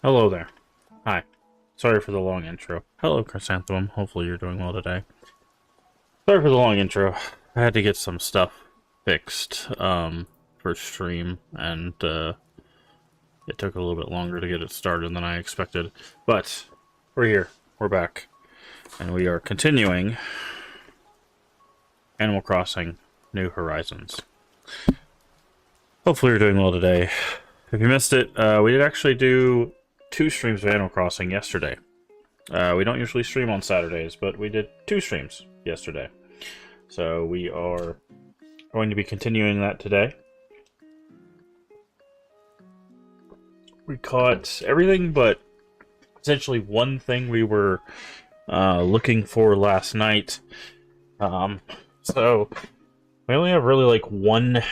Hello there. Hi. Sorry for the long intro. Hello, Chrysanthemum. Hopefully you're doing well today. Sorry for the long intro. I had to get some stuff fixed, for stream, and, it took a little bit longer to get it started than I expected. But, we're here. We're back. And we are continuing Animal Crossing New Horizons. Hopefully you're doing well today. If you missed it, we did actually do 2 streams of Animal Crossing yesterday. We don't usually stream on Saturdays, but we did 2 streams yesterday. So we are going to be continuing that today. We caught everything but essentially one thing we were looking for last night. So we only have really like one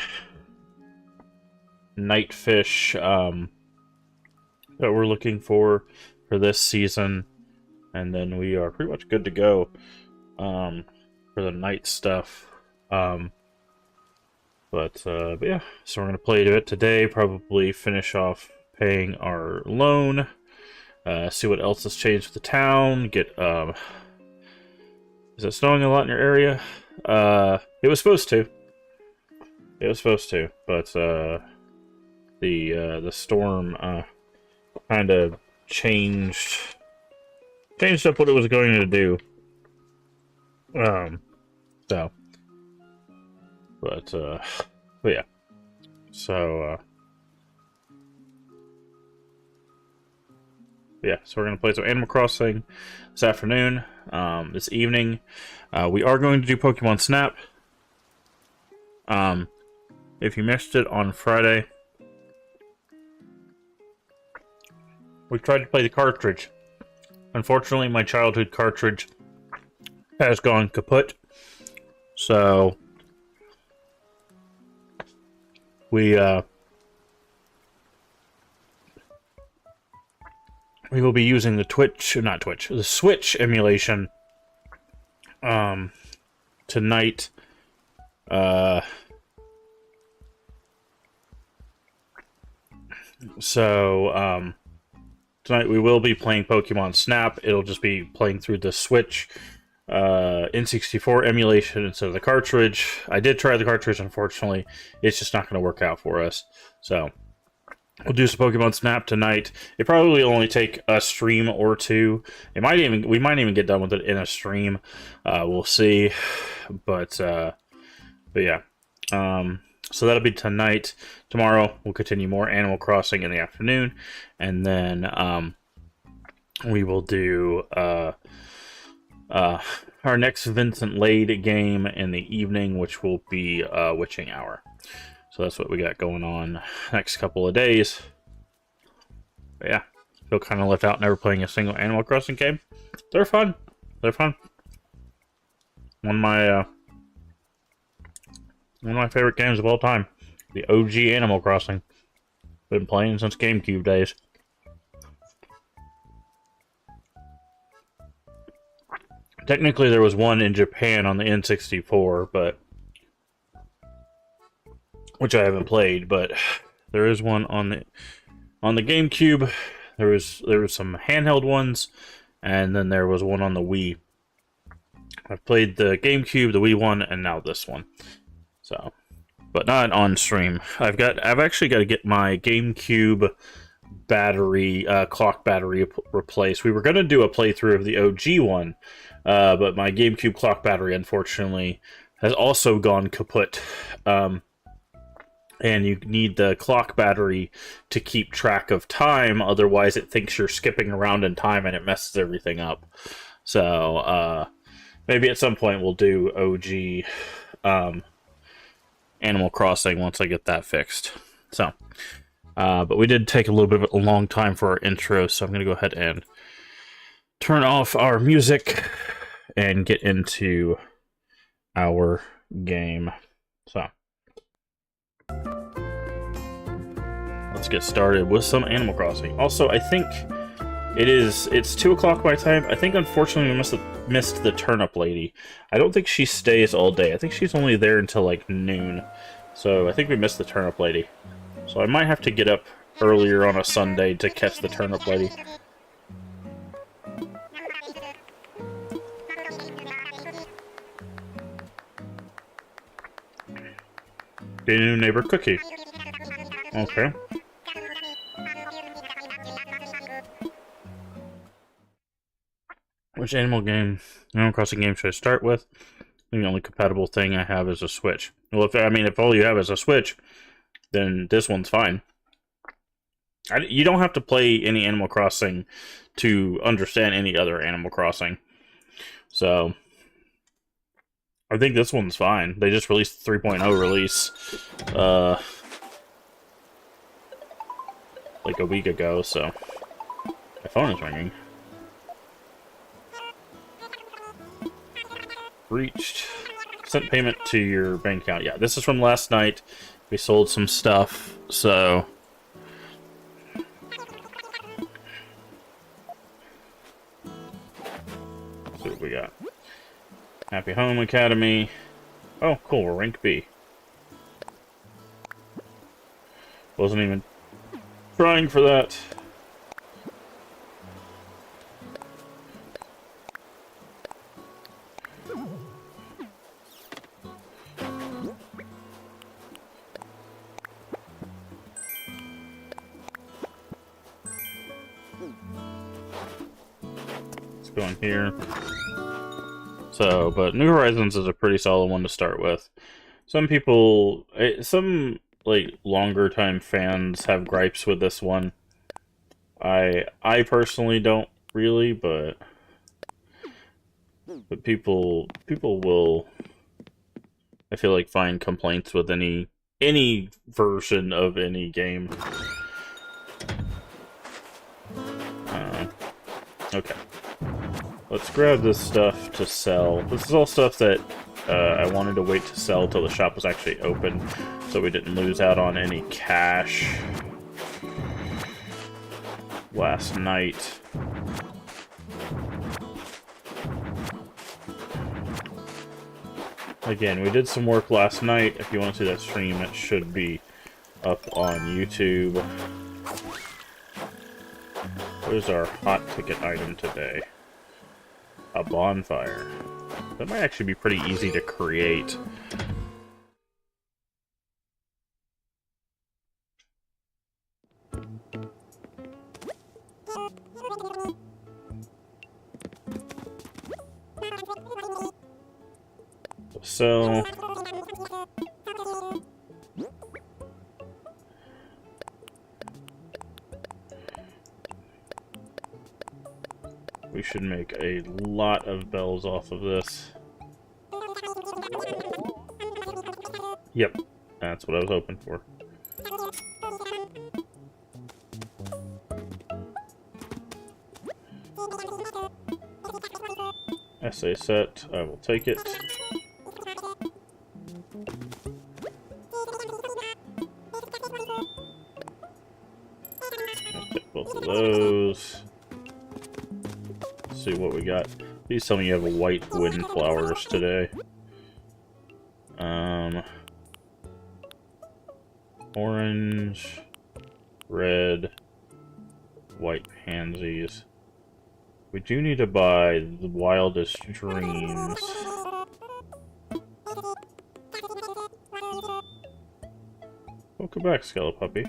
night fish that we're looking for this season, and then we are pretty much good to go for the night stuff. But yeah, so we're gonna play to it today, probably finish off paying our loan, see what else has changed with the town, get is it snowing a lot in your area? It was supposed to, but the storm kind of changed up what it was going to do. But yeah. So yeah, so we're gonna play some Animal Crossing this afternoon, this evening. We are going to do Pokemon Snap. If you missed it on Friday, we tried to play the cartridge. Unfortunately, my childhood cartridge has gone kaput. So we will be using the the Switch emulation tonight. Tonight we will be playing Pokemon Snap. It'll just be playing through the Switch N64 emulation instead of the cartridge. I did try the cartridge, unfortunately. It's just not going to work out for us. So we'll do some Pokemon Snap tonight. It probably will only take a stream or two. We might even get done with it in a stream. We'll see. But yeah. So that'll be tonight. Tomorrow we'll continue more Animal Crossing in the afternoon, and then we will do our next Vincent Lade game in the evening, which will be Witching Hour. So that's what we got going on next couple of days. But yeah, feel kind of left out never playing a single Animal Crossing game. They're fun. They're fun. One of my favorite games of all time. The OG Animal Crossing. Been playing since GameCube days. Technically, there was one in Japan on the N64, but which I haven't played, but there is one on the GameCube. There was some handheld ones, and then there was one on the Wii. I've played the GameCube, the Wii one, and now this one. So, but not on stream. I've actually got to get my GameCube battery, clock battery replaced. We were going to do a playthrough of the OG one, but my GameCube clock battery, unfortunately, has also gone kaput. And you need the clock battery to keep track of time, otherwise it thinks you're skipping around in time and it messes everything up. So, maybe at some point we'll do OG, Animal Crossing once I get that fixed. So, but we did take a little bit of a long time for our intro, so I'm going to go ahead and turn off our music and get into our game. So, let's get started with some Animal Crossing. Also, I think it's 2 o'clock my time. I think, unfortunately, we missed the turnip lady. I don't think she stays all day. I think she's only there until, like, noon. So I think we missed the turnip lady. So I might have to get up earlier on a Sunday to catch the turnip lady. Get a new neighbor cookie. Okay. Which Animal Crossing game should I start with? The only compatible thing I have is a Switch. Well, if all you have is a Switch, then this one's fine. You don't have to play any Animal Crossing to understand any other Animal Crossing. So, I think this one's fine. They just released the 3.0 release, like a week ago, so my phone is ringing. Reached. Sent payment to your bank account. Yeah, this is from last night. We sold some stuff, so... Let's see what we got. Happy Home Academy. Oh, cool, we're rank B. Wasn't even trying for that. Let's go in here. So, but New Horizons is a pretty solid one to start with. Some people, some like longer time fans have gripes with this one. I personally don't really, but people will, I feel like, find complaints with any version of any game. Okay. Let's grab this stuff to sell. This is all stuff that I wanted to wait to sell till the shop was actually open, so we didn't lose out on any cash last night. Again, we did some work last night. If you want to see that stream, it should be up on YouTube. What is our hot ticket item today? A bonfire. That might actually be pretty easy to create. So... we should make a lot of bells off of this. Yep, that's what I was hoping for. Essay set, I will take it. I'll take both of those. See what we got. Please tell me you have white wind flowers today. Orange, red, white pansies. We do need to buy the wildest dreams. Welcome back, Skelepuppy.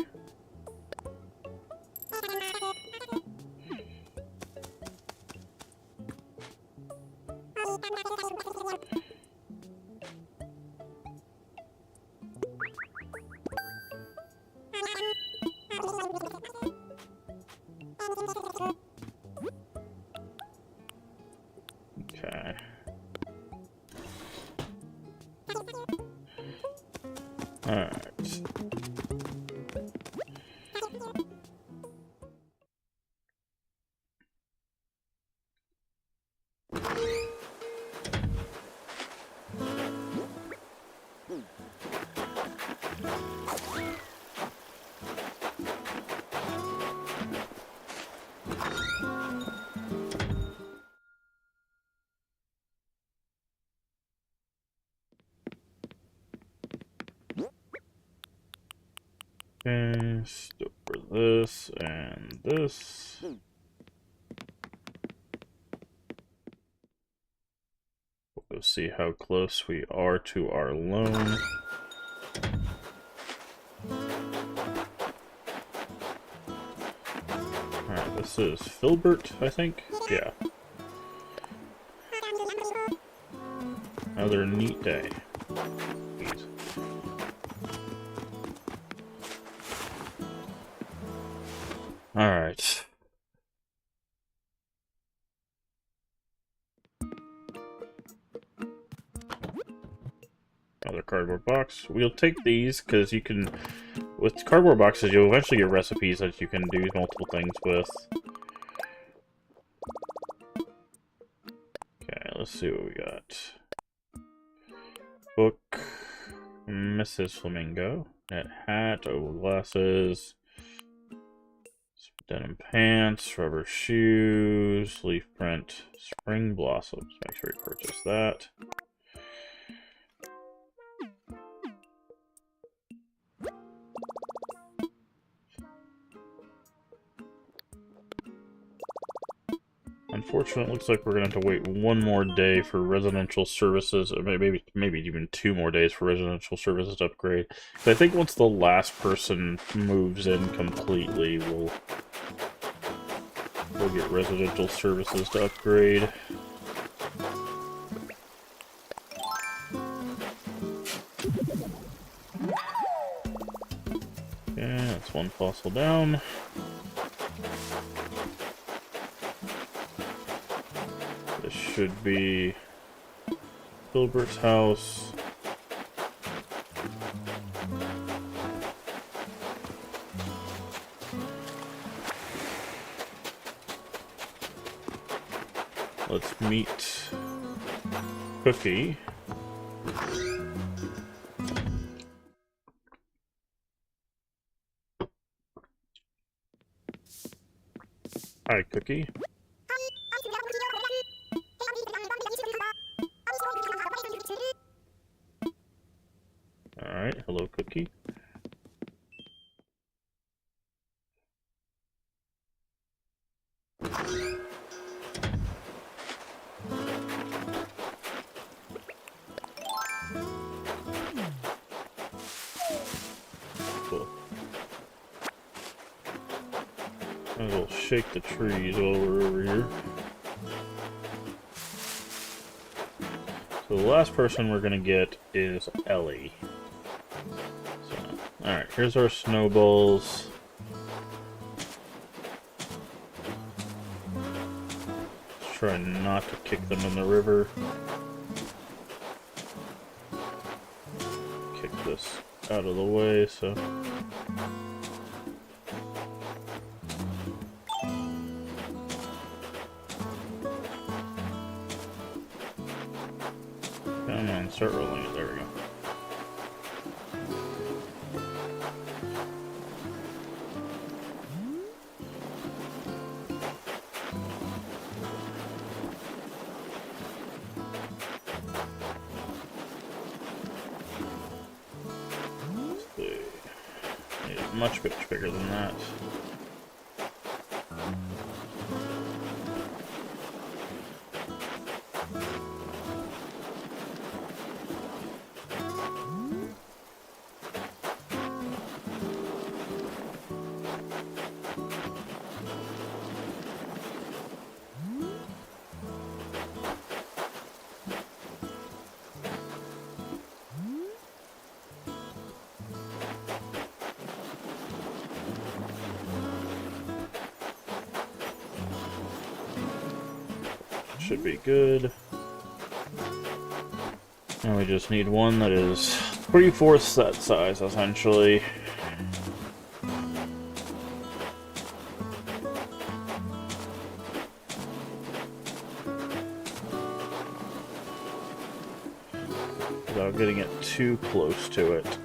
Okay. Alright. Okay, stop for this and this. We'll go see how close we are to our loan. Alright, this is Filbert, I think? Yeah. Another neat day. Neat. Alright. Another cardboard box. We'll take these because you can, with cardboard boxes, you'll eventually get recipes that you can do multiple things with. Okay, let's see what we got. Book, Mrs. Flamingo, net hat, oval glasses, denim pants, rubber shoes, leaf print, spring blossoms. Make sure you purchase that. Unfortunately, it looks like we're going to have to wait one more day for residential services, or maybe even 2 more days for residential services to upgrade. But I think once the last person moves in completely, we'll get residential services to upgrade. Okay, that's one fossil down. This should be Filbert's house. Let's meet Cookie. Hi, Cookie. Alright, hello, Cookie. Cool. Might as well shake the trees while we're over here. So the last person we're gonna get is Ellie. So, alright, here's our snowballs. Let's try not to kick them in the river. Kick this out of the way, so... Come on, start rolling it. There we go. Let's see. It's much bigger than that. Should be good. And we just need one that is 3/4 that size, essentially. Without getting it too close to it.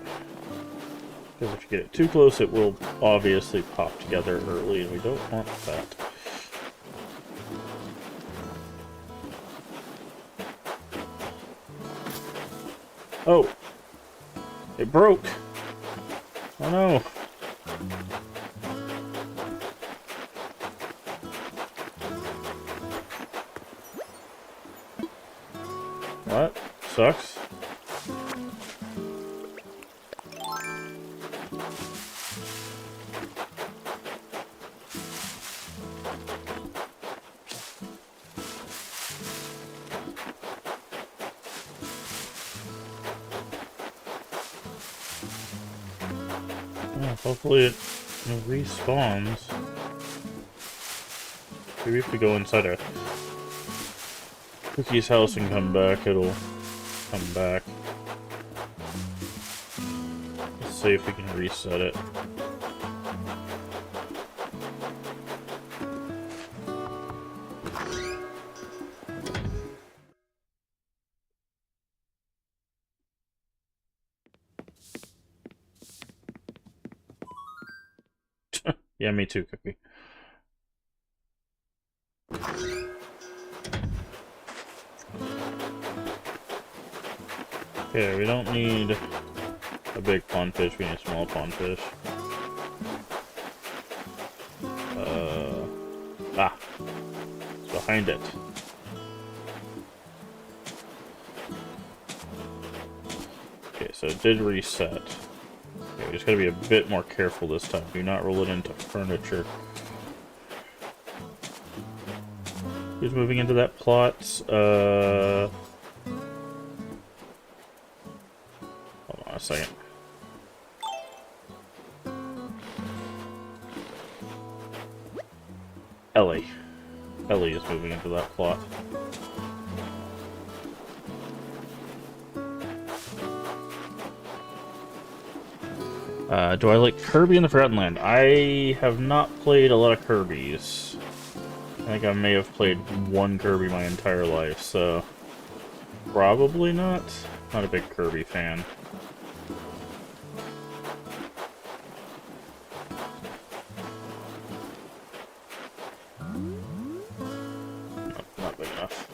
Because if you get it too close, it will obviously pop together early, and we don't want that. Oh! It broke! Oh no! sucks. Well, hopefully it respawns. Maybe if we go inside a Cookie's house and come back, it'll come back. Let's see if we can reset it. Yeah, me too, Cookie. Okay, we don't need a big pondfish, we need a small pondfish. It's behind it. Okay, so it did reset. Okay, we just gotta be a bit more careful this time. Do not roll it into furniture. Who's moving into that plot? Hold on a second. Ellie. Ellie is moving into that plot. Do I like Kirby in the Forgotten Land? I have not played a lot of Kirby's. I think I may have played one Kirby my entire life, so probably not. Not a big Kirby fan. Nope, not big enough.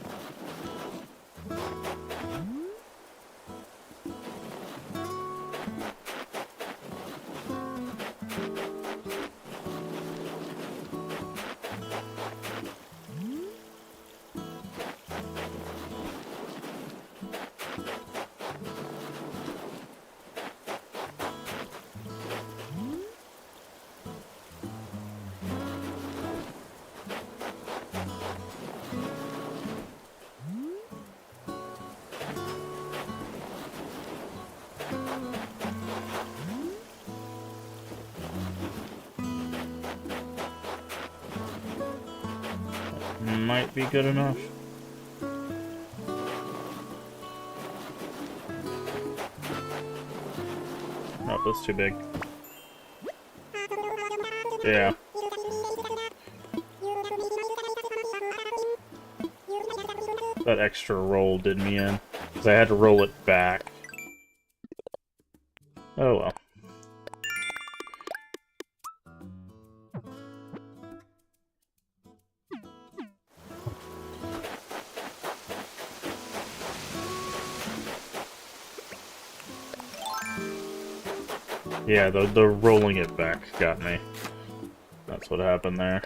Might be good enough. Nope, that's too big. Yeah. That extra roll did me in, because I had to roll it back. Oh well. Yeah, the rolling it back got me. That's what happened there.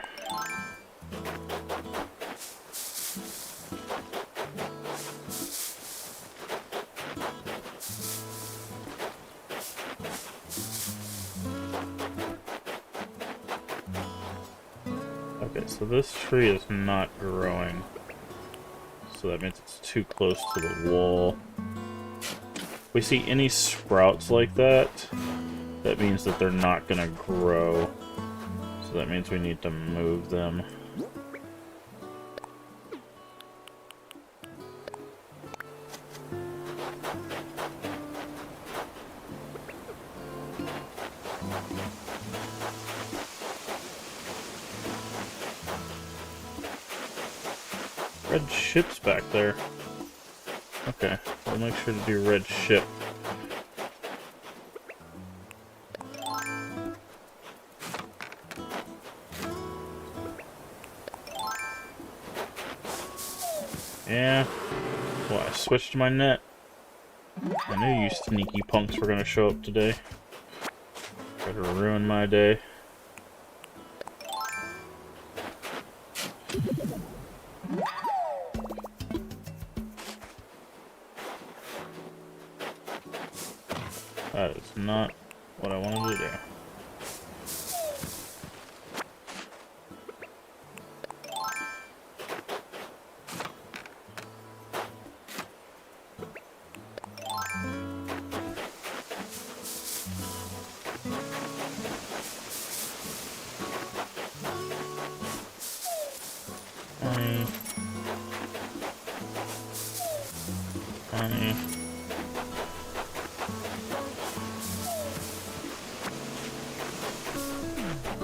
Okay, so this tree is not growing. So that means it's too close to the wall. If we see any sprouts like that, that means that they're not gonna grow. So that means we need to move them. Red ship's back there. Okay, we'll make sure to do red ship. Yeah, well, I switched my net. I knew you sneaky punks were gonna show up today. Try to ruin my day. not what I wanted to do.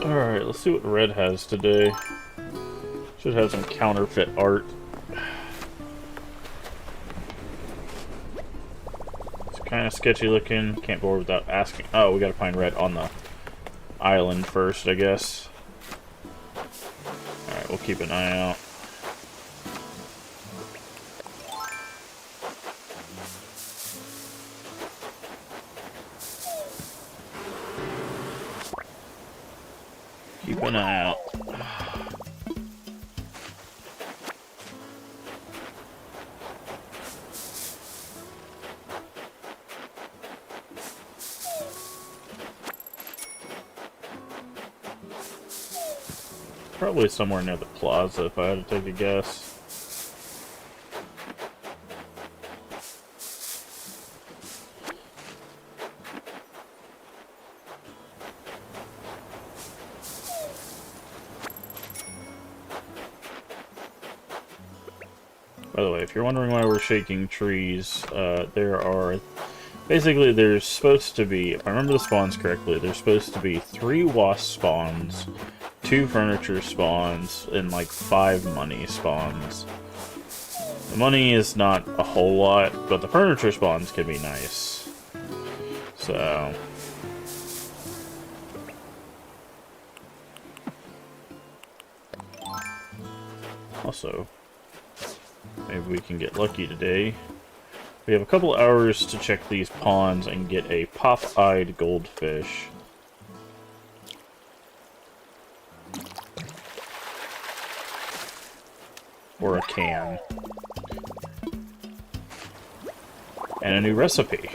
Alright, let's see what red has today. Should have some counterfeit art. It's kind of sketchy looking. Can't go over without asking. Oh, we gotta find red on the island first, I guess. Alright, we'll keep an eye out. Keep an eye out. Probably somewhere near the plaza, if I had to take a guess. By the way, if you're wondering why we're shaking trees, basically there's supposed to be, if I remember the spawns correctly, there's supposed to be 3 wasp spawns, 2 furniture spawns, and like 5 money spawns. The money is not a whole lot, but the furniture spawns can be nice. So... also, maybe we can get lucky today. We have a couple hours to check these ponds and get a pop-eyed goldfish. Or a can. And a new recipe.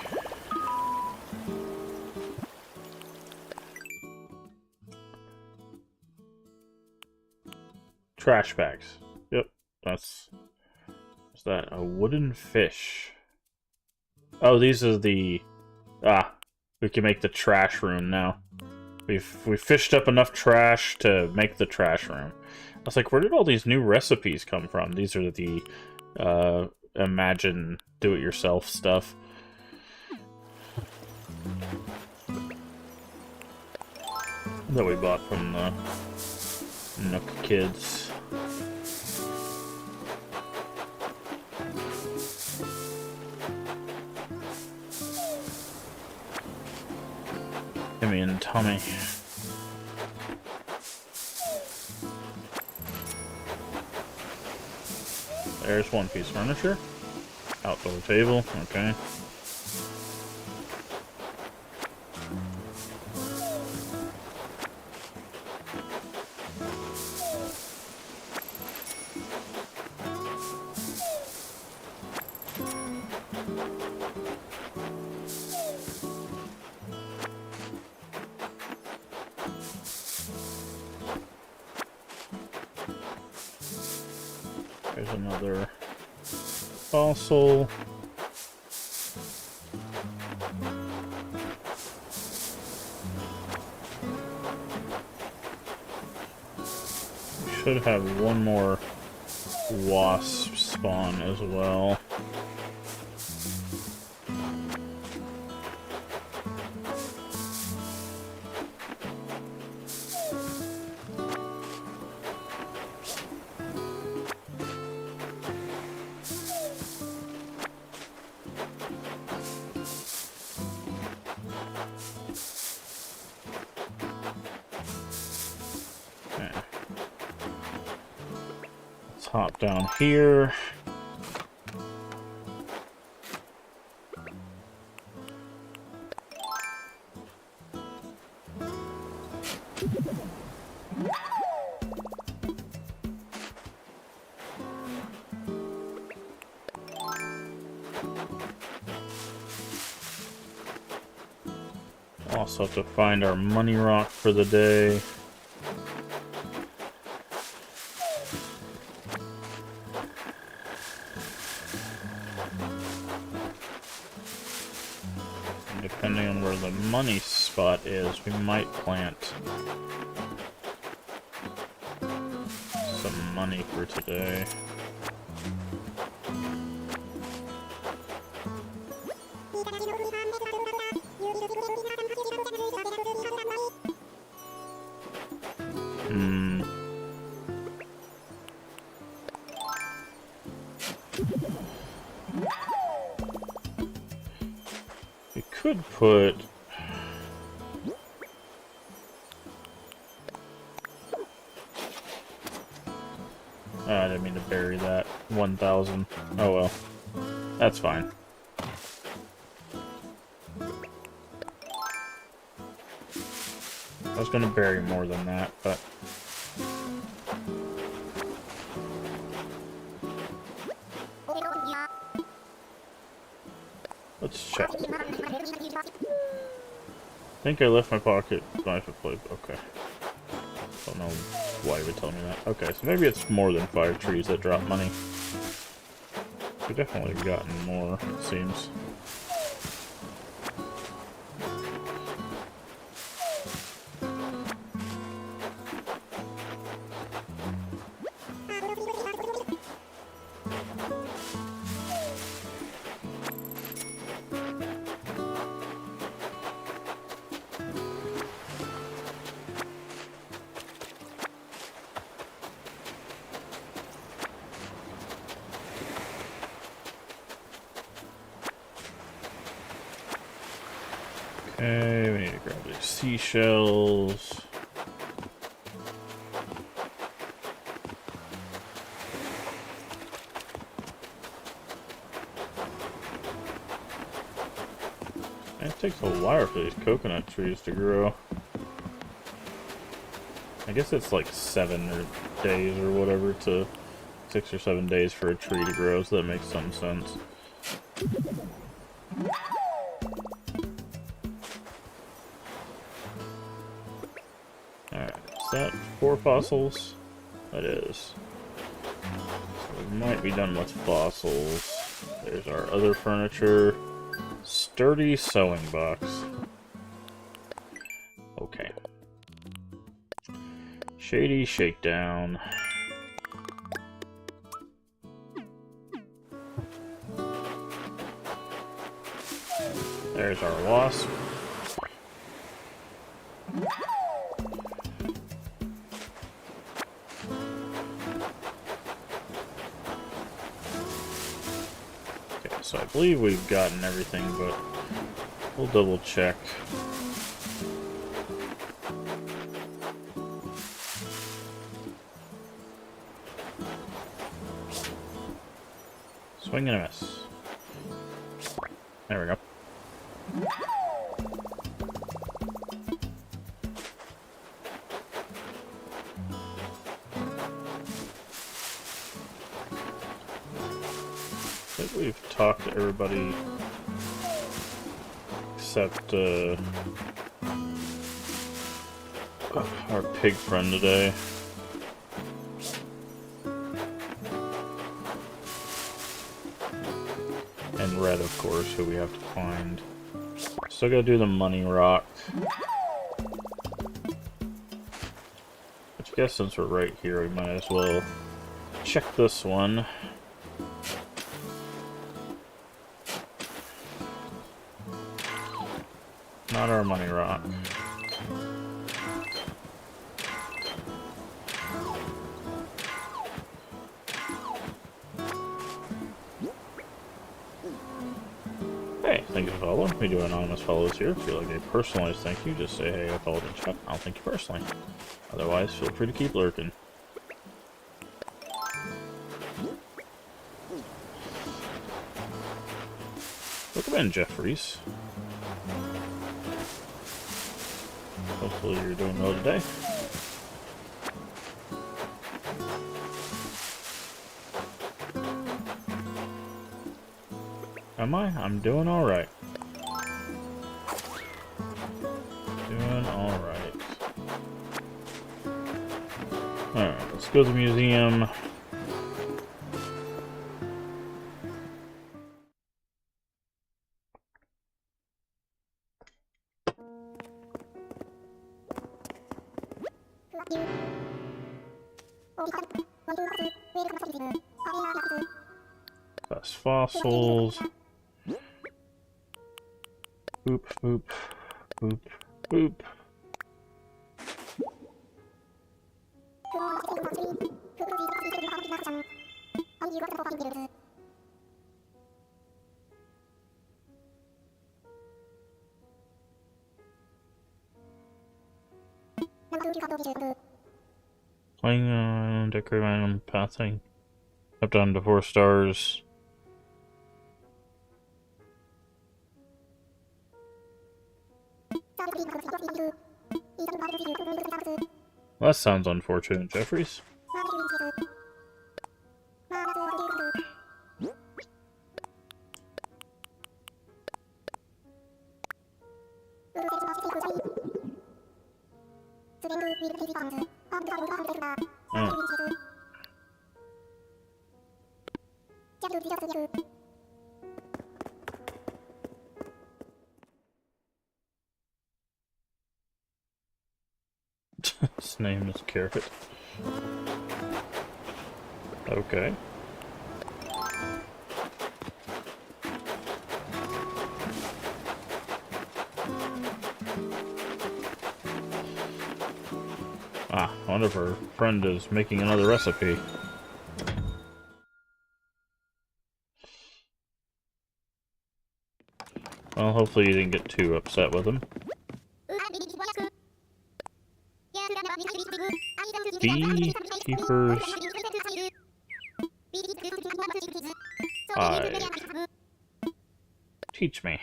Trash bags. Yep, that's... What's that? A wooden fish. Oh, these are the... Ah, we can make the trash room now. We've fished up enough trash to make the trash room. I was like, where did all these new recipes come from? These are the Imagine do-it-yourself stuff. That we bought from the Nook Kids. Timmy and Tommy. There's one piece of furniture. Outdoor table, okay. There's another fossil. We should have one more wasp spawn as well. Hop down here. also have to find our money rock for the day. And depending on where the money spot is, we might plant some money for today. We could put... I didn't mean to bury that. 1,000. Oh well. That's fine. I was gonna bury more than that, but... Let's check. I think I left my pocket knife at play. Okay. Don't know why you would tell me that. Okay, so maybe it's more than 5 trees that drop money. We've definitely gotten more, it seems. Okay, we need to grab these seashells. It takes a while for these coconut trees to grow. I guess it's like 7 days or whatever to 6 or 7 days for a tree to grow, so that makes some sense. Alright, is that 4 fossils? That is. So we might be done with fossils. There's our other furniture. Sturdy sewing box. Okay. Shady shakedown. There's our wasp. Okay, so I believe we've gotten everything, but we'll double check. Swing and a miss. There we go. I think we've talked to everybody except our pig friend today. And Red, of course, who we have to find. Still gotta do the money rock. Which I guess since we're right here, we might as well check this one. Not our money rock. Hey, thank you for following. We do anonymous follows here. If you like a personalized thank you, just say, hey, I followed in chat. I'll thank you personally. Otherwise, feel free to keep lurking. Welcome in, Jeffries. Hopefully you're doing well today. Am I? I'm doing alright. Doing alright. Alright, let's go to the museum. Best fossils. Boop, boop, boop, boop. Playing on decorate random pathing. Up down to 4 stars. Well, that sounds unfortunate, Jeffries. His name is Carrot. Okay. Ah, I wonder if her friend is making another recipe. Well, hopefully you didn't get too upset with him. Beekeepers. Teach me.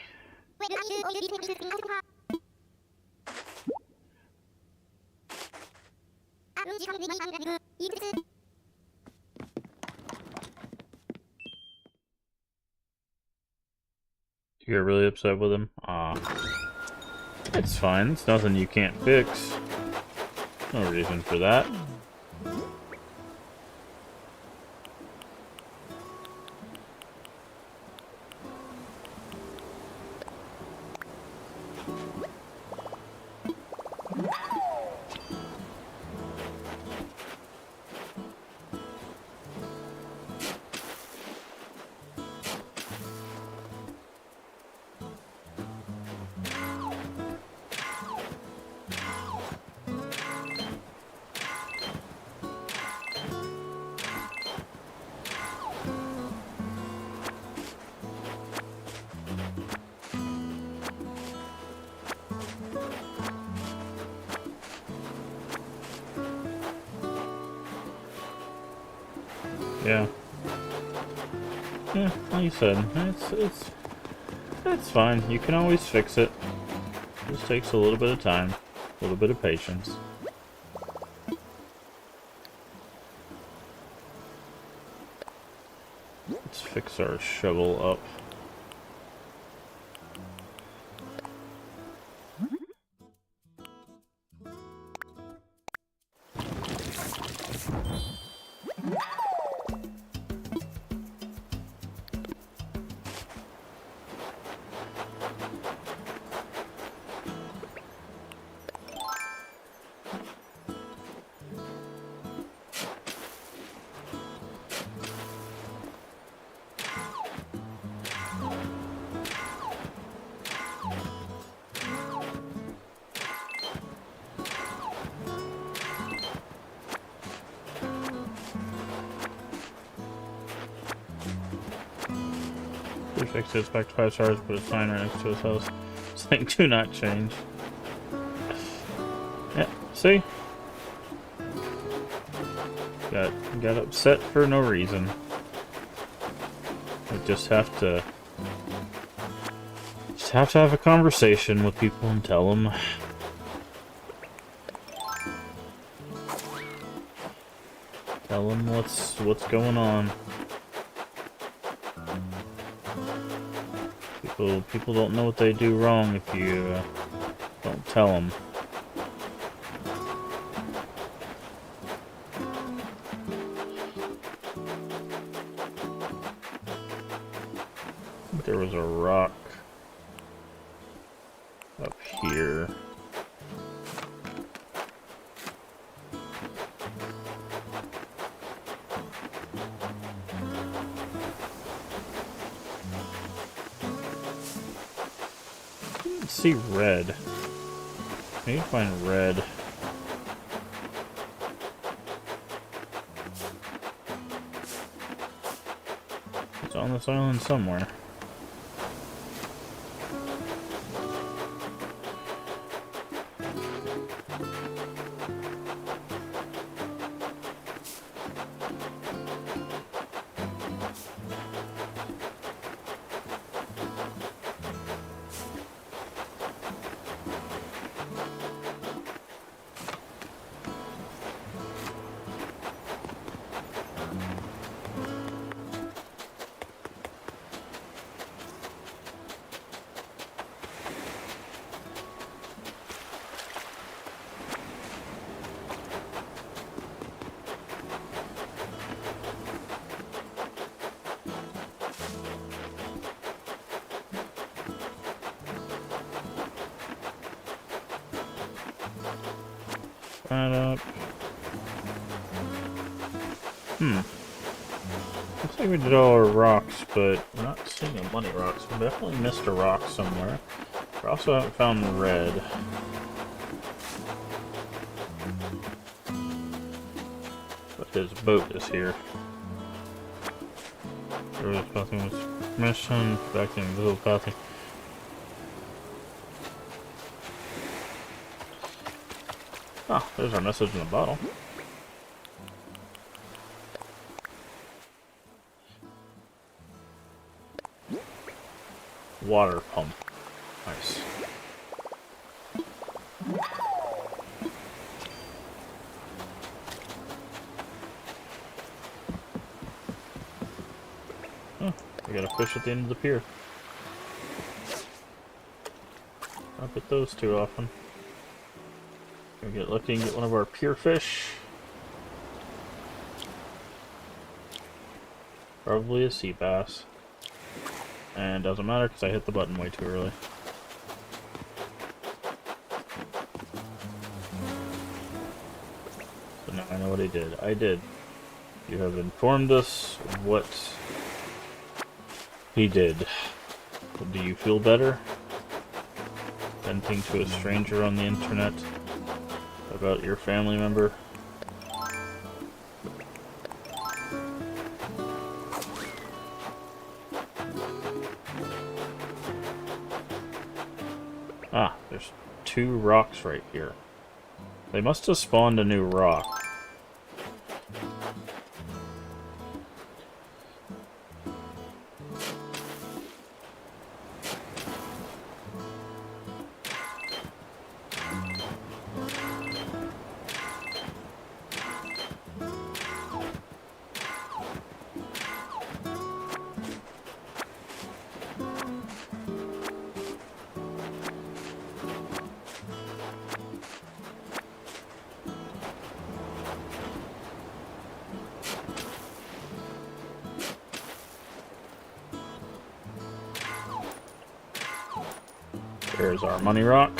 You get really upset with him? It's fine. It's nothing you can't fix. No reason for that. Yeah. Yeah, like you said, it's fine. You can always fix it. It just takes a little bit of time, a little bit of patience. Let's fix our shovel up. Fix it back to 5 stars, put a sign right next to his house saying do not change. Yeah, see? Got upset for no reason. We just have to have a conversation with people and tell them. Tell them what's going on. People don't know what they do wrong if you Don't tell him. There was a rock up here. Let's see red. Maybe find red. It's on this island somewhere. That up. Looks like we did all our rocks, but we're not seeing a money rocks. We definitely missed a rock somewhere. We also haven't found red. But his boat is here. There was mission back in Little Pathy. Ah, there's our message in the bottle. Water pump. Nice. Oh, we got a fish at the end of the pier. Don't get those too often. We get lucky and get one of our pier fish. Probably a sea bass. And doesn't matter because I hit the button way too early. So now I know what I did. I did. You have informed us what he did. Do you feel better? Venting to a stranger on the internet about your family member? Ah, there's 2 rocks right here. They must have spawned a new rock. There's our money rock.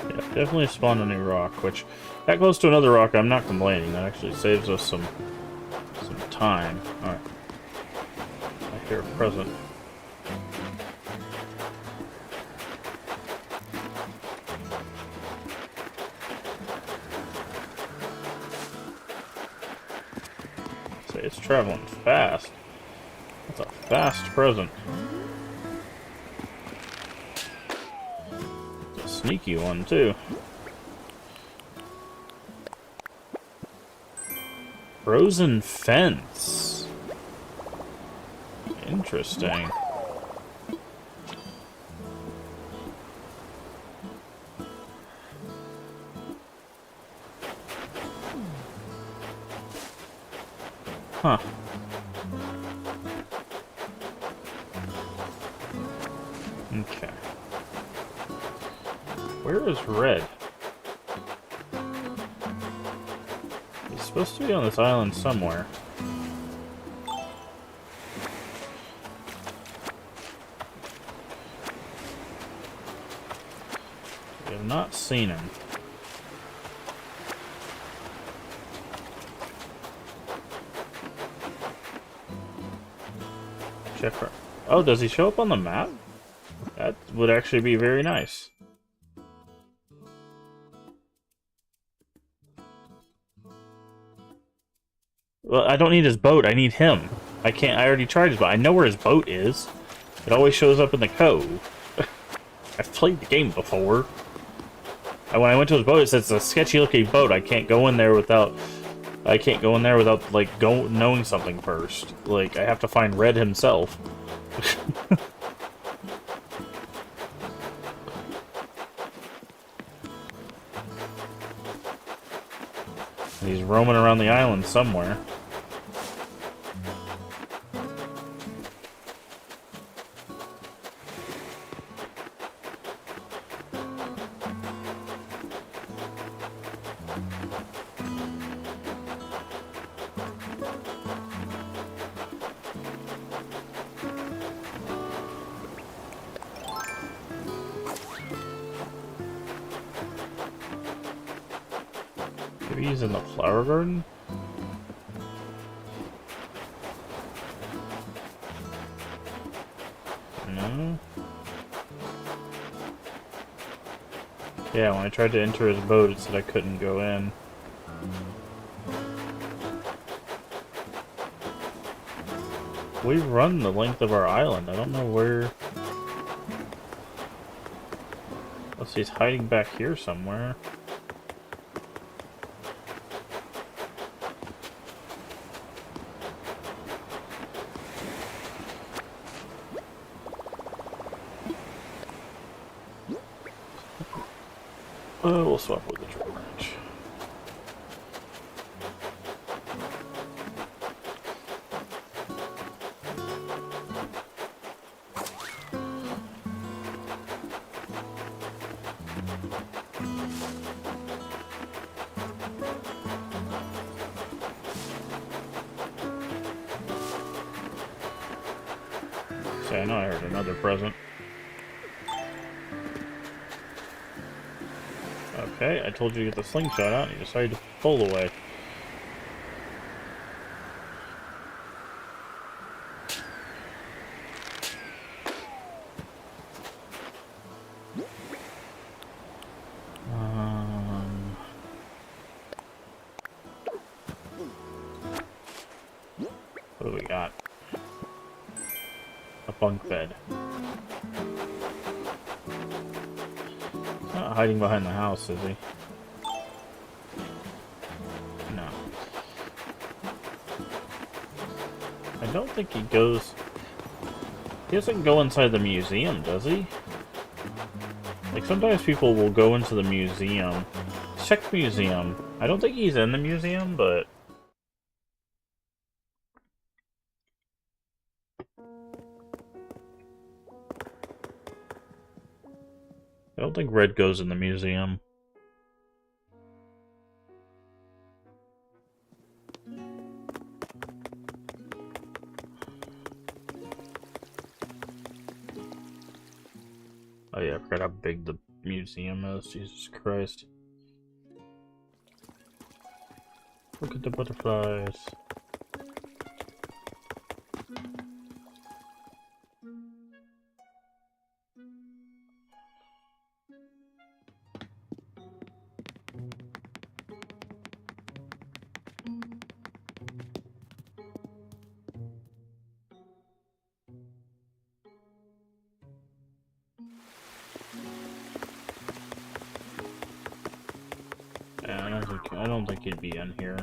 Yeah, definitely spawned a new rock, which that close to another rock, I'm not complaining. That actually saves us some time. Alright. I hear a present. It's traveling fast. That's a fast present. It's a sneaky one, too. Frozen fence. Interesting. Huh. Okay. Where is Red? He's supposed to be on this island somewhere. We have not seen him. Check for... Oh, does he show up on the map? That would actually be very nice. Well, I don't need his boat. I need him. I can't. I already tried his boat. I know where his boat is. It always shows up in the cove. I've played the game before. And when I went to his boat, it says it's a sketchy-looking boat. I can't go in there without. I can't go in there without like knowing something first. Like I have to find Red himself. He's roaming around the island somewhere. Maybe he's in the flower garden? No? Yeah, when I tried to enter his boat, it said I couldn't go in. We run the length of our island. I don't know where... Unless he's hiding back here somewhere. We'll swap with the drum ranch. See, I know I heard another present. Okay, I told you to get the slingshot out, and you decided to pull away. What do we got? A bunk bed. Not hiding behind the house, is he? No. I don't think he goes... He doesn't go inside the museum, does he? Like, sometimes people will go into the museum. Check the museum. I don't think he's in the museum, but... I don't think Red goes in the museum. Oh yeah, I forgot how big the museum is. Jesus Christ. Look at the butterflies. Yeah, I don't think he'd be in here.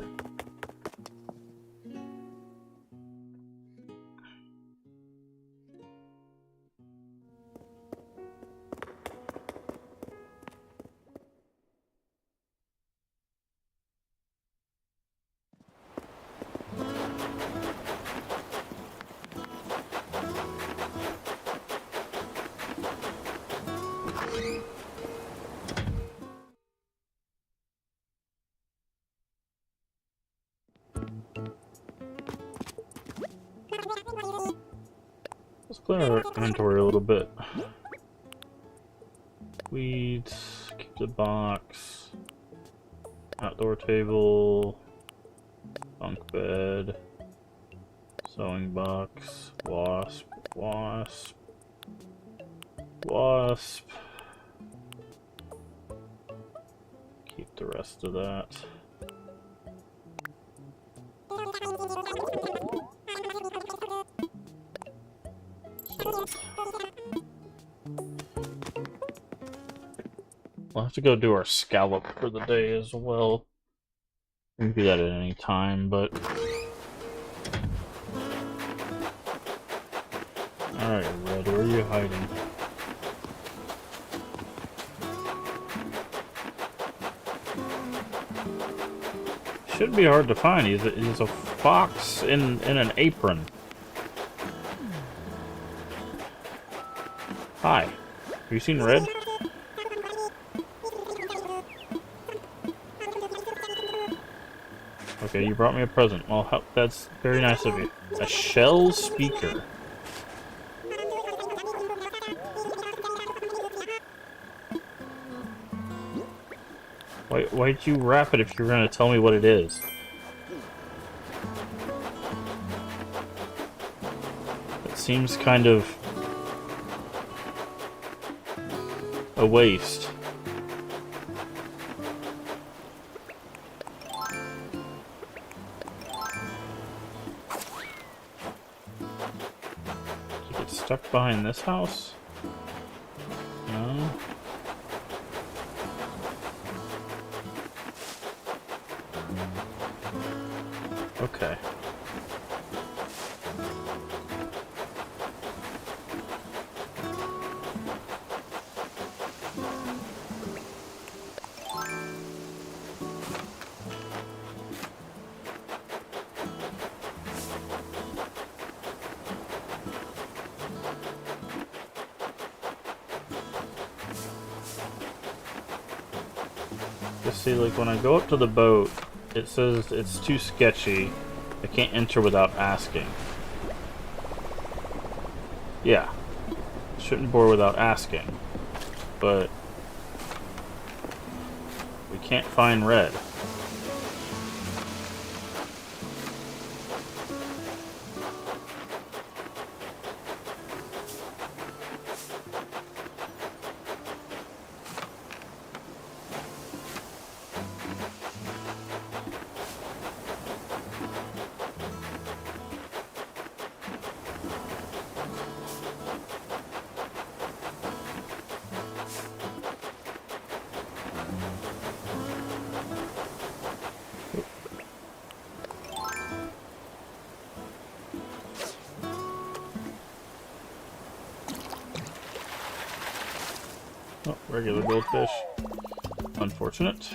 Let's clear our inventory a little bit. Weeds, keep the box, outdoor table, bunk bed, sewing box, wasp, wasp, wasp. Keep the rest of that. Sold. We'll have to go do our scallop for the day as well. We can do that at any time, but... Alright, Red, where are you hiding? Shouldn't be hard to find. He's a fox in an apron. Hi. Have you seen Red? Okay, you brought me a present. Well, that's very nice of you. A shell speaker. Why'd you wrap it if you're gonna tell me what it is? It seems kind of a waste. Did you get stuck behind this house? No. Okay. Just see, like, when I go up to the boat, it says it's too sketchy. I can't enter without asking. Yeah. Shouldn't board without asking. But we can't find Red. Oh, regular goldfish. Unfortunate.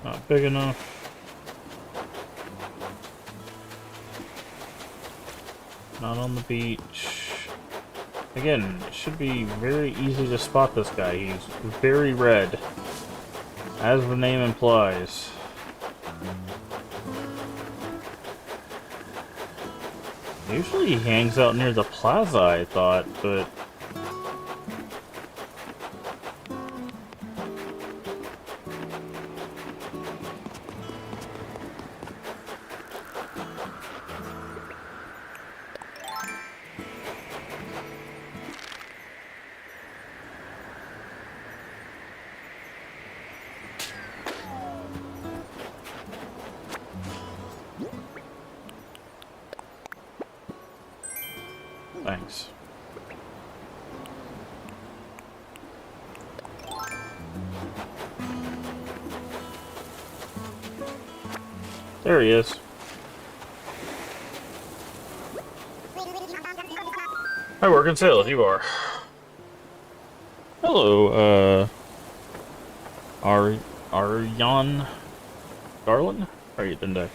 Not big enough. Not on the beach. Again, it should be very easy to spot this guy. He's very red, as the name implies. Usually he hangs out near the plaza, I thought, but... Thanks. There he is. I work in sales, you are. Hello, Aryan Garland? How are you doing today?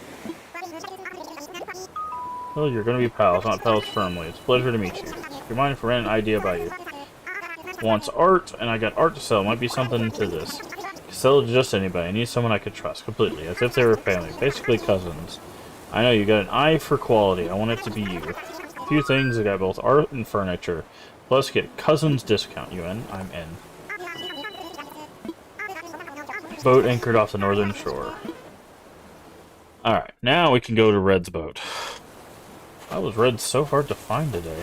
Well, you're gonna be pals, not pals firmly. It's a pleasure to meet you. Do you mind if I ran an idea by you? Wants art, and I got art to sell. Might be something to this. Sell it to just anybody. I need someone I could trust completely, as if they were family. Basically cousins. I know you got an eye for quality. I want it to be you. A few things. I got both art and furniture. Plus, get cousins discount. You in? I'm in. Boat anchored off the northern shore. Alright, now we can go to Red's boat. Why was Red so hard to find today?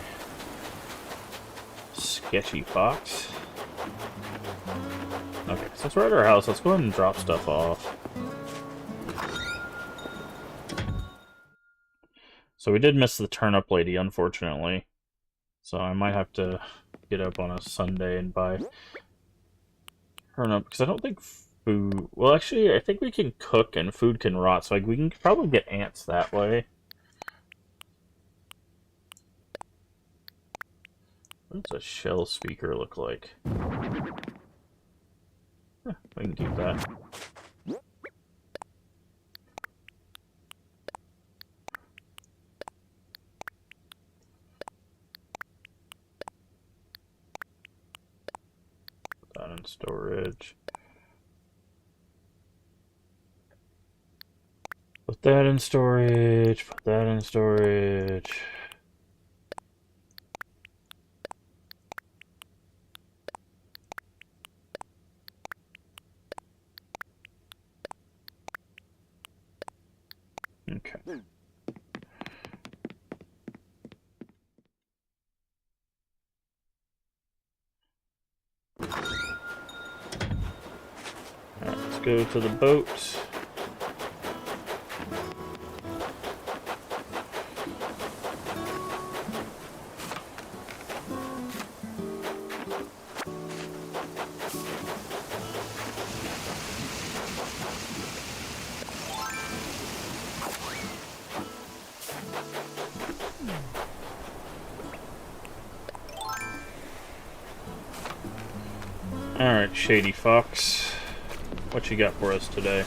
Sketchy fox. Okay, since we're at our house, let's go ahead and drop stuff off. So we did miss the turnip lady, unfortunately. So I might have to get up on a Sunday and buy turnip, because I don't think food... Well, actually, I think we can cook and food can rot, so like, we can probably get ants that way. What does a shell speaker look like? We can keep that. Put that in storage. Put that in storage. Put that in storage. Okay. Alright, let's go to the boat. Alright, Shady Fox. What you got for us today?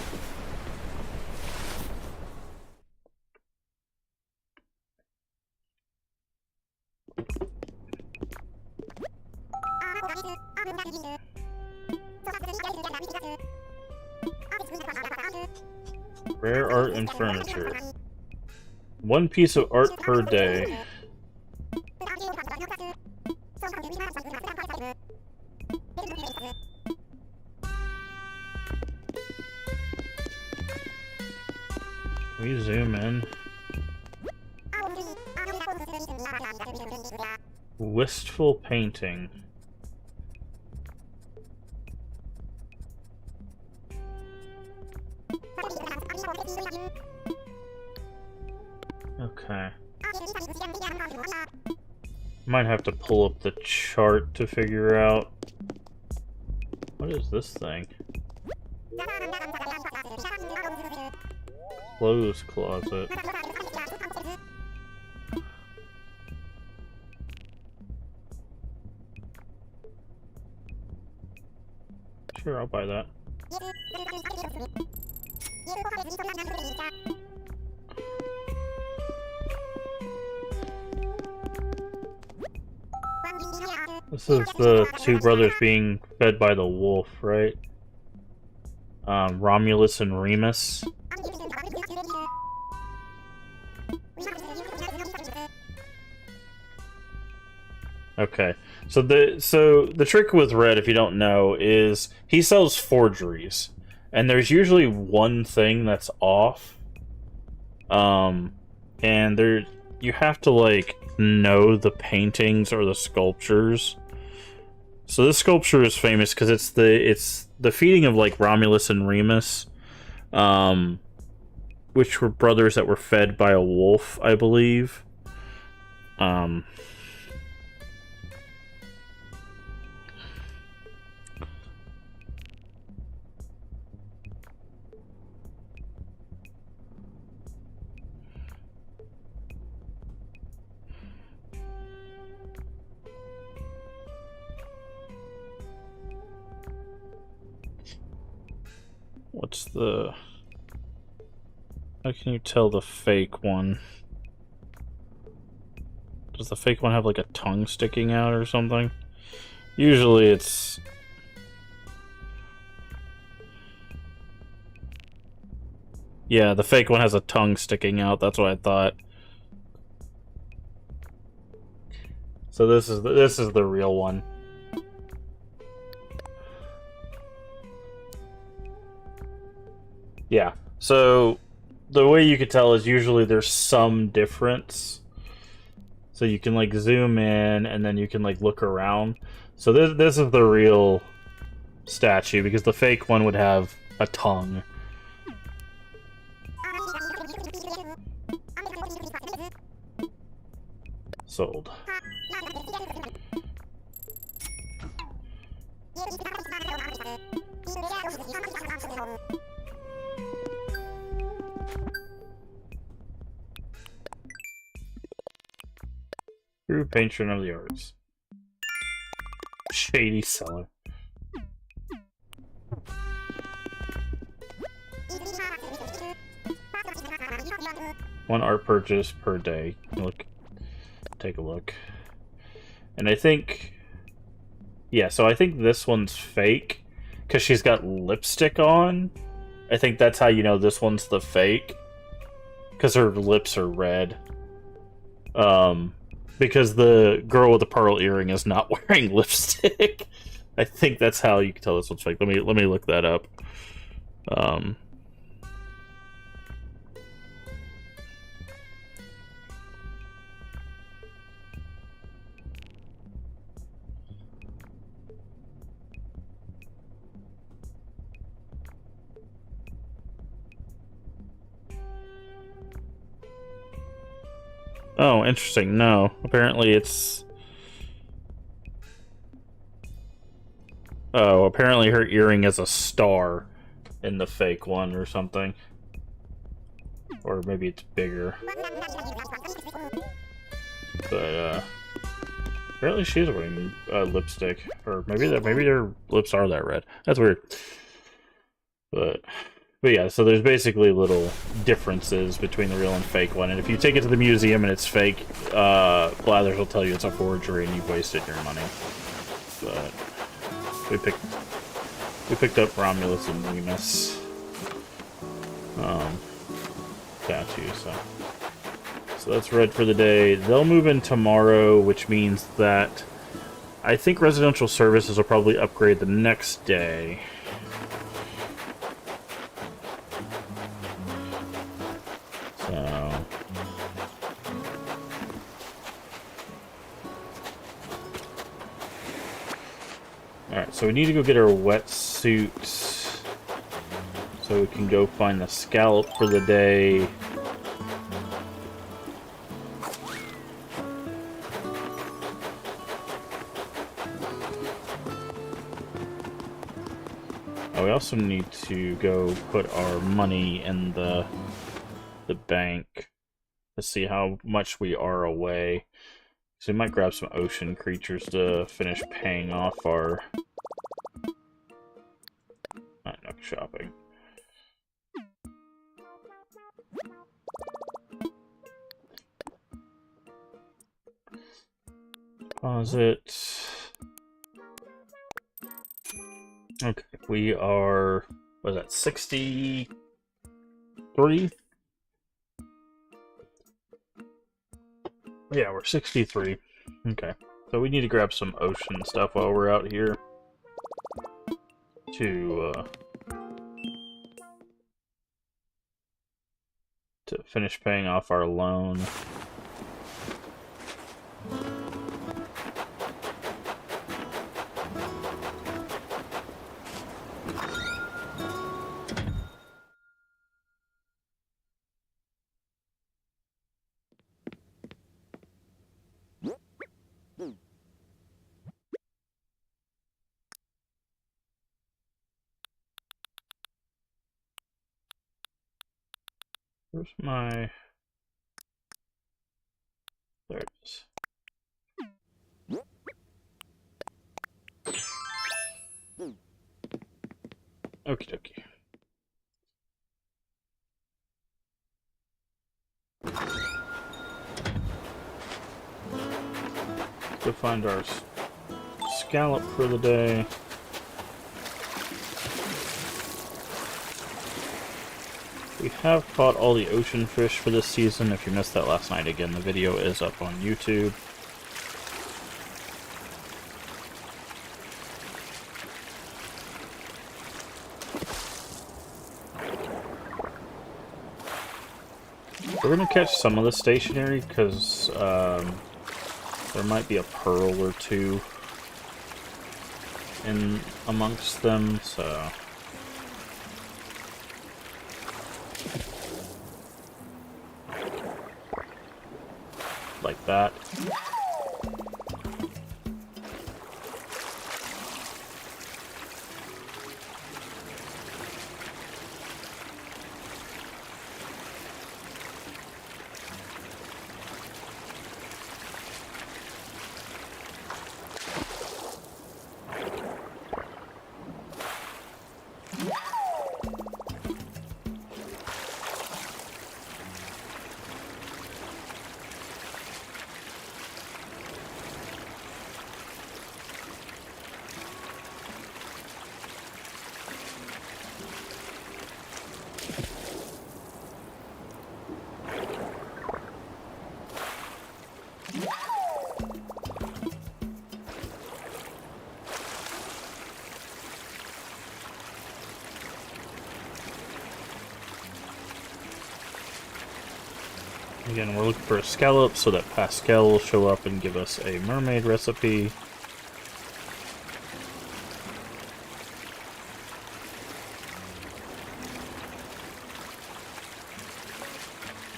Rare art and furniture. One piece of art per day. We zoom in. Wistful painting. Okay. Might have to pull up the chart to figure out. What is this thing? Clothes closet. Sure, I'll buy that. This is the two brothers being fed by the wolf, right? Romulus and Remus. Okay, so the trick with Red, if you don't know, is he sells forgeries, and there's usually one thing that's off. And there you have to like know the paintings or the sculptures. So this sculpture is famous because it's the feeding of like Romulus and Remus, which were brothers that were fed by a wolf, I believe. What's the... How can you tell the fake one? Does the fake one have like a tongue sticking out or something? Usually it's... Yeah, the fake one has a tongue sticking out, that's what I thought. So this is the real one. Yeah. So the way you could tell is usually there's some difference. So you can like zoom in and then you can like look around. So this is the real statue because the fake one would have a tongue. Sold. True patron of the arts. Shady seller. One art purchase per day. Look, take a look. And I think, yeah, so I think this one's fake because she's got lipstick on. I think that's how you know this one's the fake because her lips are red. Because the girl with the pearl earring is not wearing lipstick. I think that's how you can tell this one's fake. Let me look that up. Oh, interesting. No, apparently it's... Oh, apparently her earring is a star in the fake one or something. Or maybe it's bigger. But, apparently she's wearing lipstick. Or maybe their lips are that red. That's weird. But yeah, so there's basically little differences between the real and fake one. And if you take it to the museum and it's fake, Blathers will tell you it's a forgery and you've wasted your money. But we picked up Romulus and Remus statue, so that's red for the day. They'll move in tomorrow, which means that I think residential services will probably upgrade the next day. So alright, so we need to go get our wetsuits so we can go find the scallop for the day. Oh, we also need to go put our money in the bank to see how much we are away. So we might grab some ocean creatures to finish paying off our shopping. Deposit. Okay, we are, what is that, 63? Yeah, we're 63. Okay, so we need to grab some ocean stuff while we're out here to finish paying off our loan. Where's my... There it is. Okie dokie. go find our scallop for the day. We have caught all the ocean fish for this season. If you missed that last night, again, the video is up on YouTube. We're going to catch some of the stationary because there might be a pearl or two in amongst them, so... like that. Again, we're looking for a scallop so that Pascal will show up and give us a mermaid recipe.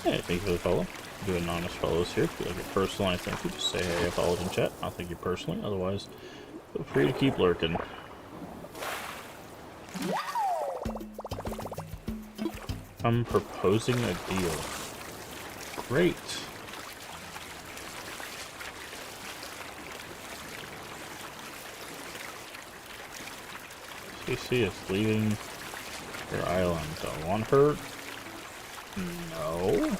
Hey, thank you for the follow. Do anonymous follows here. If you like it personal, I thank you. Just say hey, I followed in chat. I'll thank you personally. Otherwise, feel free to keep lurking. I'm proposing a deal. Great. CC is leaving your island. I want her. No.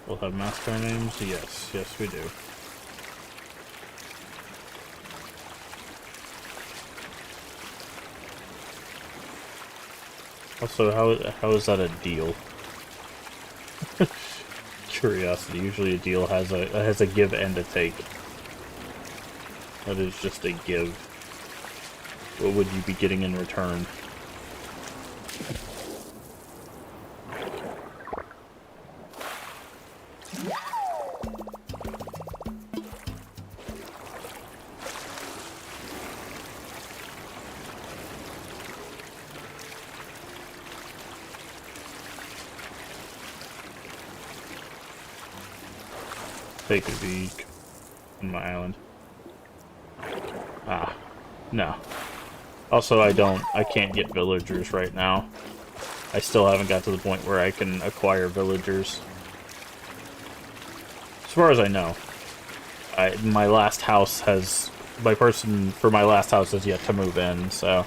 We'll have master names? Yes. Yes, we do. Also, how is that a deal? Curiosity. Usually a deal has a give and a take. That is just a give. What would you be getting in return? Take a peek on my island. Ah, no. Also, I can't get villagers right now. I still haven't got to the point where I can acquire villagers. As far as I know. My last house has... my person for my last house has yet to move in, so...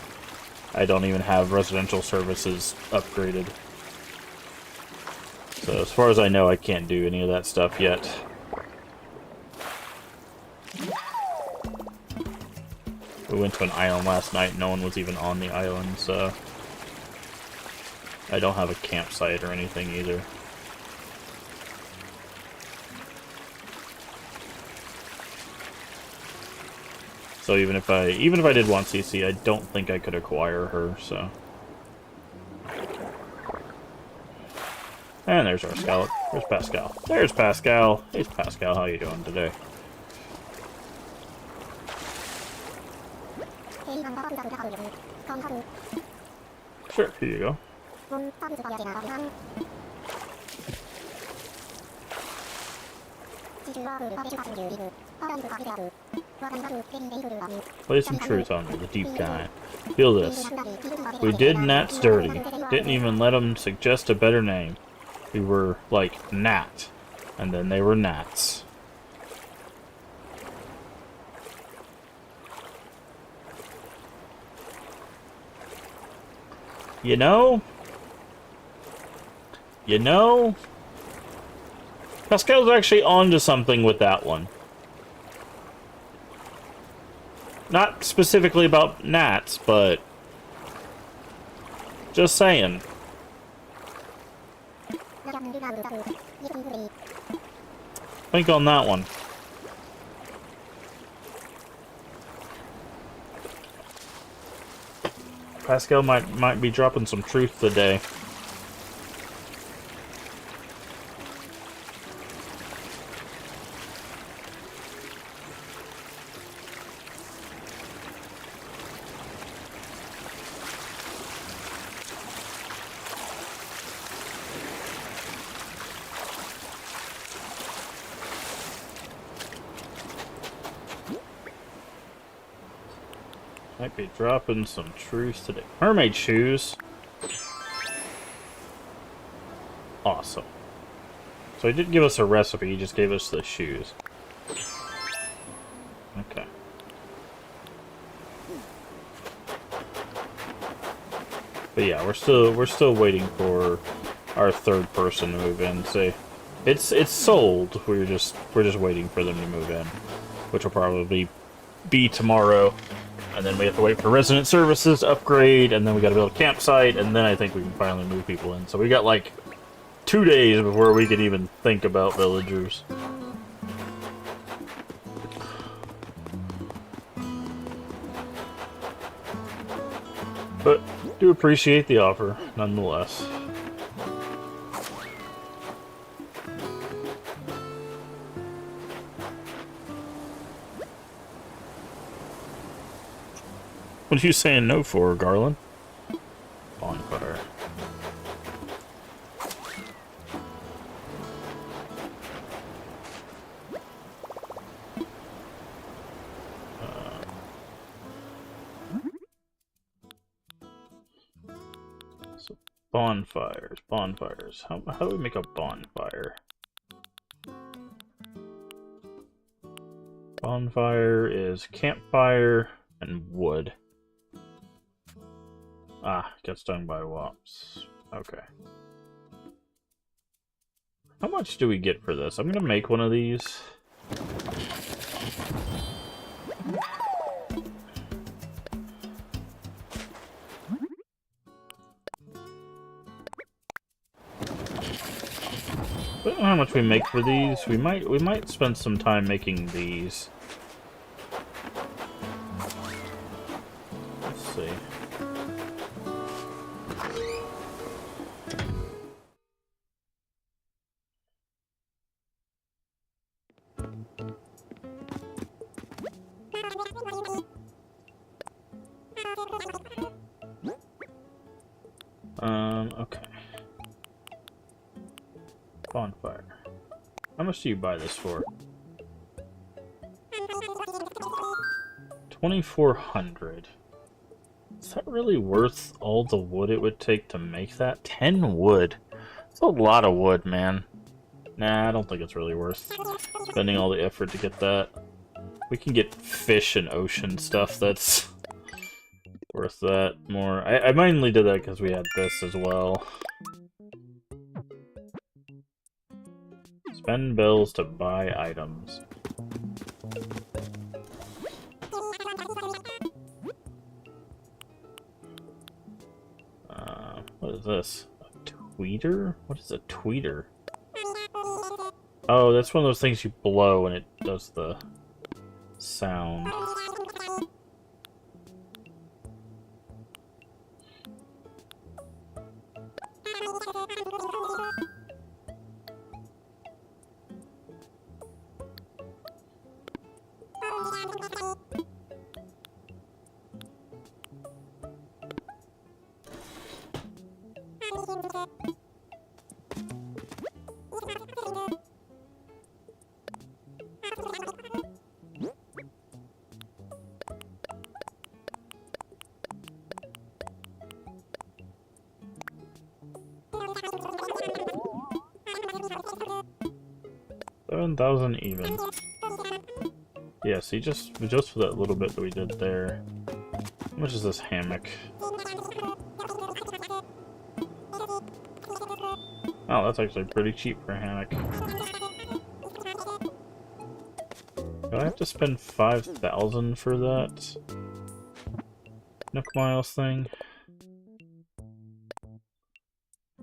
I don't even have residential services upgraded. So, as far as I know, I can't do any of that stuff yet. We went to an island last night, no one was even on the island, so... I don't have a campsite or anything either. So even if I did want CC, I don't think I could acquire her, so... And there's our scallop. There's Pascal. There's Pascal! Hey Pascal, how you doing today? Sure, here you go. Play some truth on me, the deep guy. Feel this. We did Nats dirty. Didn't even let them suggest a better name. We were like Nat, and then they were Nats. You know? You know? Pascal's actually onto something with that one. Not specifically about gnats, but... just saying. Think on that one. Pascal might be dropping some truth today. Might be dropping some truth today. Mermaid shoes. Awesome. So he didn't give us a recipe, he just gave us the shoes. Okay. But yeah, we're still waiting for our third person to move in. Say, it's sold. We're just waiting for them to move in, which will probably be tomorrow. And then we have to wait for resident services to upgrade, and then we got to build a campsite, and then I think we can finally move people in. So we got like 2 days before we can even think about villagers. But do appreciate the offer, nonetheless. What are you saying no for, Garland? Bonfire. So bonfires. How do we make a bonfire? Bonfire is campfire and wood. Ah, got stung by wasps. Okay. How much do we get for this? I'm gonna make one of these. I don't know how much we make for these. We might spend some time making these. Let's see. Okay. Bonfire. How much do you buy this for? 2,400. Is that really worth all the wood it would take to make that? 10 wood. That's a lot of wood, man. Nah, I don't think it's really worth spending all the effort to get that. We can get fish and ocean stuff that's worth that more. I mainly did that because we had this as well. Spend bills to buy items. What is this? A tweeter? What is a tweeter? Oh, that's one of those things you blow and it does the sound. $7,000 even. Yeah, see, just for that little bit that we did there. How much is this hammock? Oh, that's actually pretty cheap for a hammock. Do I have to spend 5,000 for that Nook Miles thing?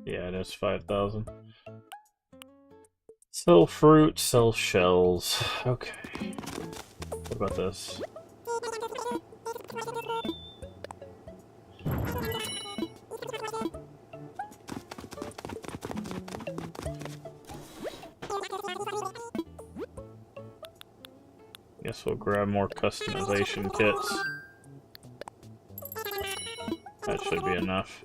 Yeah, it is 5,000. Sell fruit, sell shells. Okay. What about this? Guess we'll grab more customization kits. That should be enough.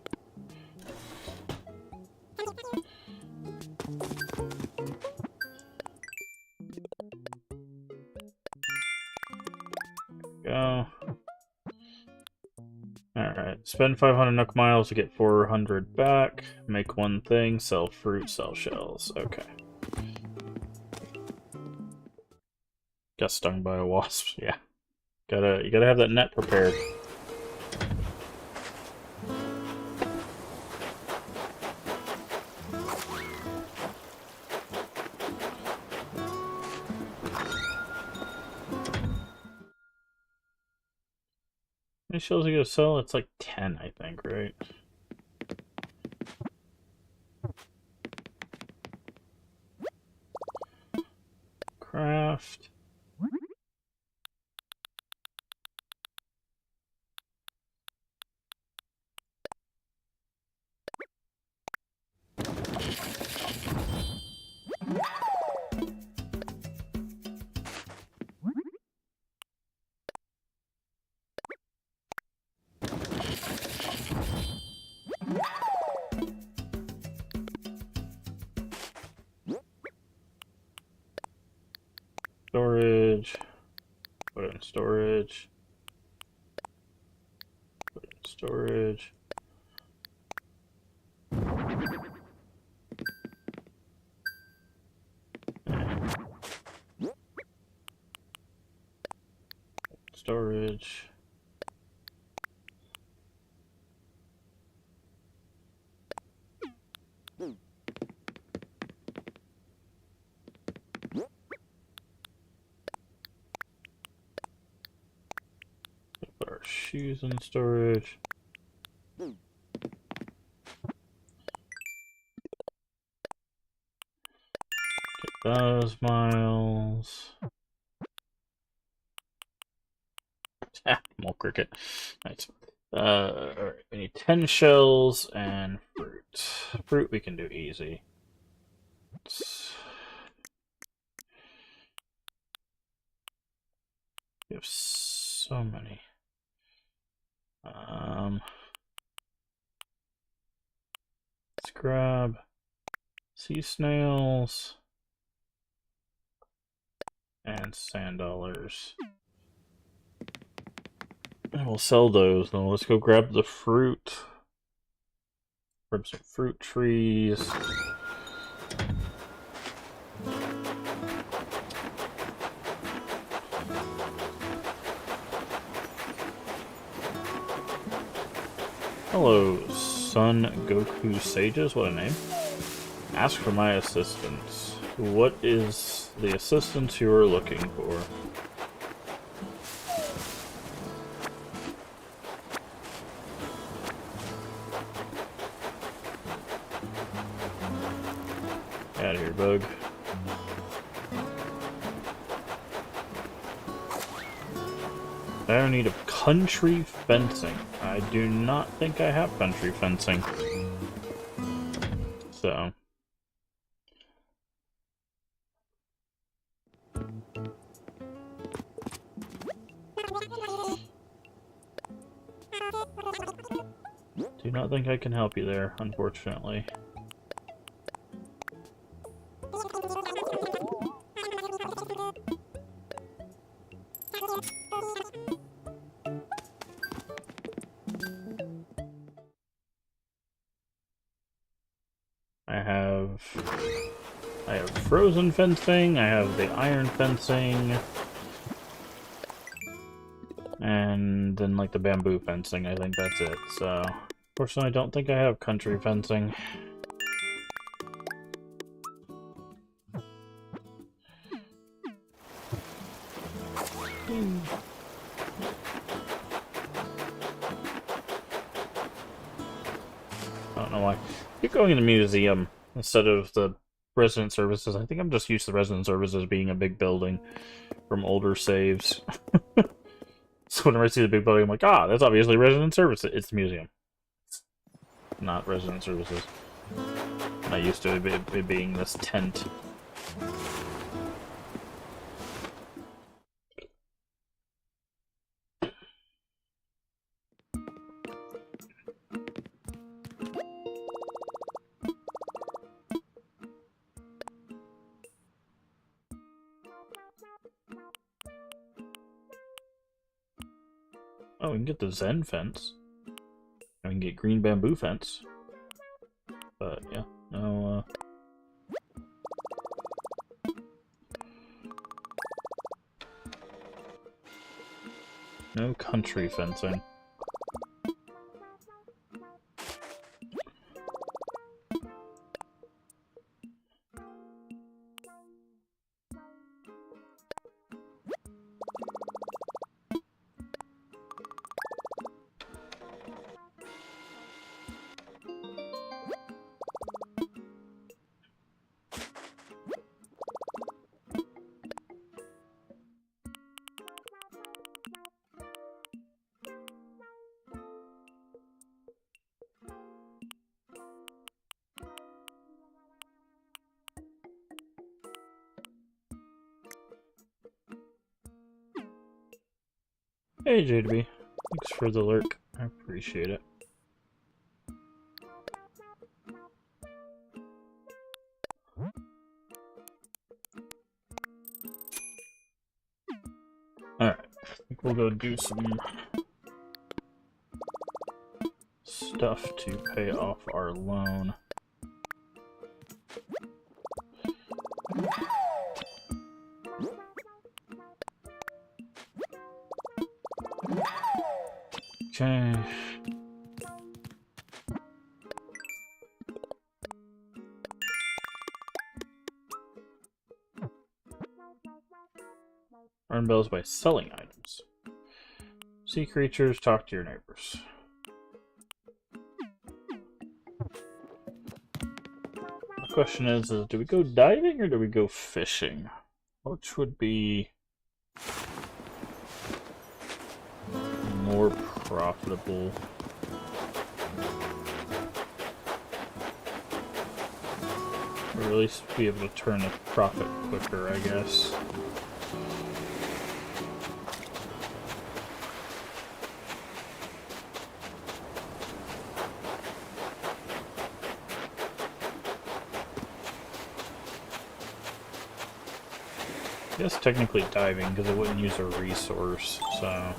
Go. Alright, spend 500 Nook Miles to get 400 back. Make one thing, sell fruit, sell shells. Okay. Got stung by a wasp, yeah. You gotta have that net prepared. How many shells are you gonna sell? It's like 10, I think, right? Craft. Storage. Put it in storage. Put it in storage. Storage. Put our shoes in storage. Get those miles. Mole cricket. Nice. Alright, we need 10 shells and fruit. Fruit we can do easy. We have so many. Let's grab sea snails and sand dollars. And we'll sell those. Now let's go grab the fruit. Grab some fruit trees. Hello, Sun Goku Sages. What a name. Ask for my assistance. What is the assistance you are looking for? Out of here, bug. I need a country fencing. I do not think I have country fencing. So. Do not think I can help you there, unfortunately. I have frozen fencing, I have the iron fencing, and then like the bamboo fencing. I think that's it. So, unfortunately, I don't think I have country fencing. don't know why. I keep going in the museum instead of the resident services. I think I'm just used to the resident services being a big building from older saves. So whenever I see the big building, I'm like, ah, that's obviously resident services. It's the museum, not resident services. I'm not used to it being this tent. Oh, we can get the Zen fence. And we can get green bamboo fence. But, yeah, no, no country fencing. Hey, JDB. Thanks for the lurk. I appreciate it. Alright. I think we'll go do some stuff to pay off our loan. Okay. Earn bells by selling items. See creatures, talk to your neighbors. The question is do we go diving or do we go fishing? Which would be more profitable? Or at least be able to turn a profit quicker, I guess. I guess technically diving, because it wouldn't use a resource, so...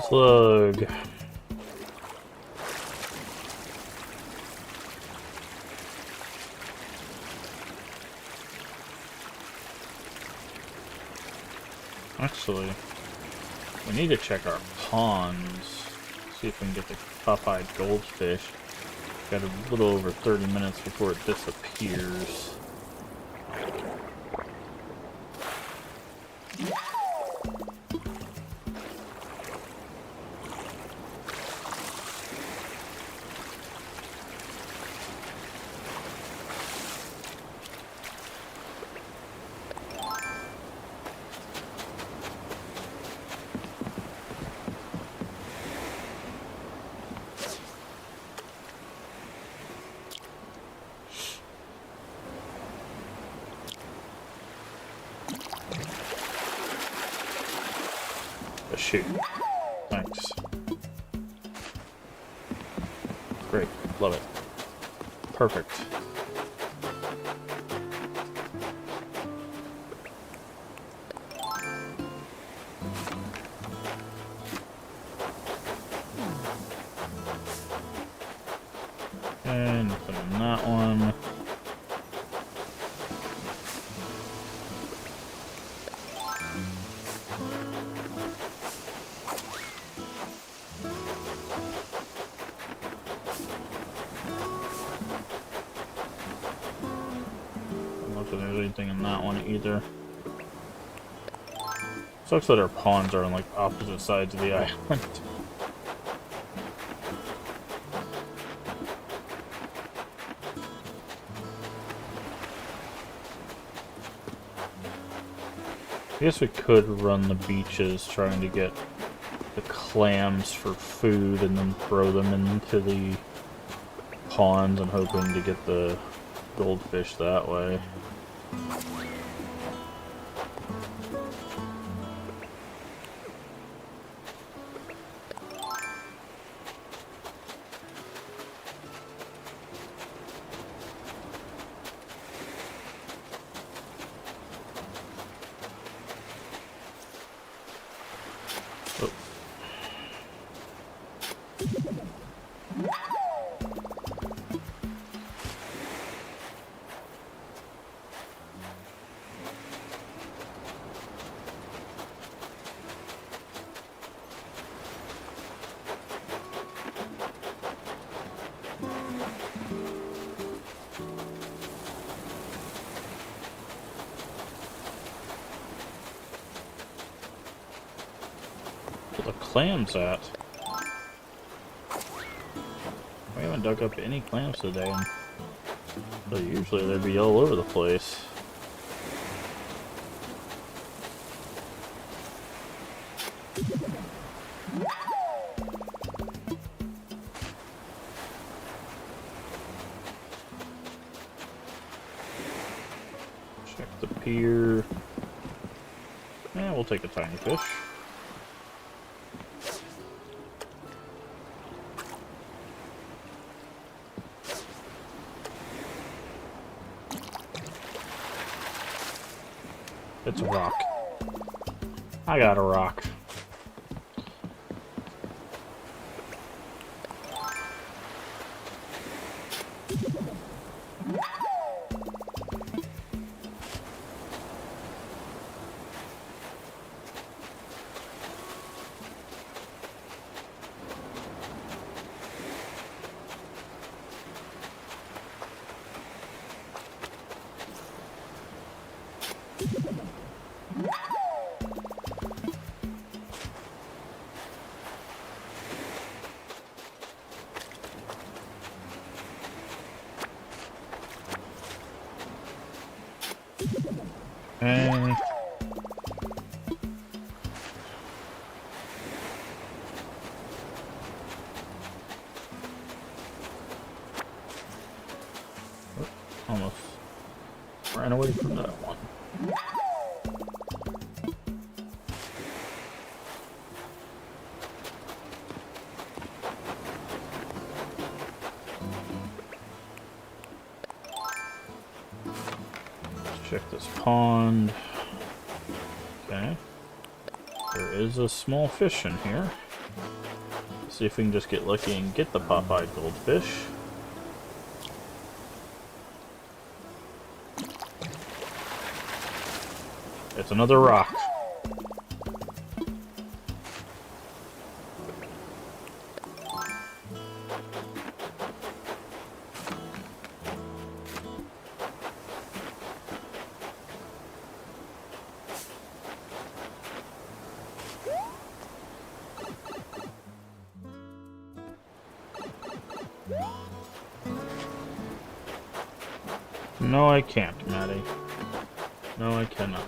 Slug. Actually, we need to check our ponds. See if we can get the pop-eyed goldfish. Got a little over 30 minutes before it disappears. Shoot. Thanks. Great. Love it. Perfect. And nothing on that one. that there's anything in that one either. Sucks that our pawns are on like opposite sides of the island. I guess we could run the beaches trying to get the clams for food and then throw them into the ponds and hoping to get the goldfish that way. The clams at? We haven't dug up any clams today, and so usually they'd be all over the place. Check the pier. Yeah, we'll take a tiny fish. It's a rock. I got a rock. And almost ran away from that one. Check this pond. Okay. There is a small fish in here. Let's see if we can just get lucky and get the pop-eyed goldfish. It's another rock. No, I can't, Maddie. No, I cannot.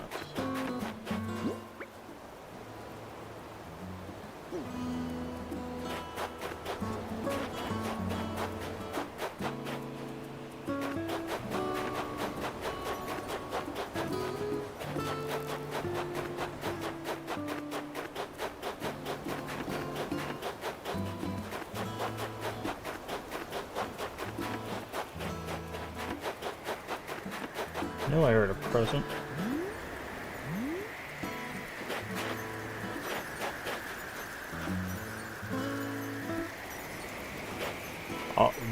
I knew I heard a present.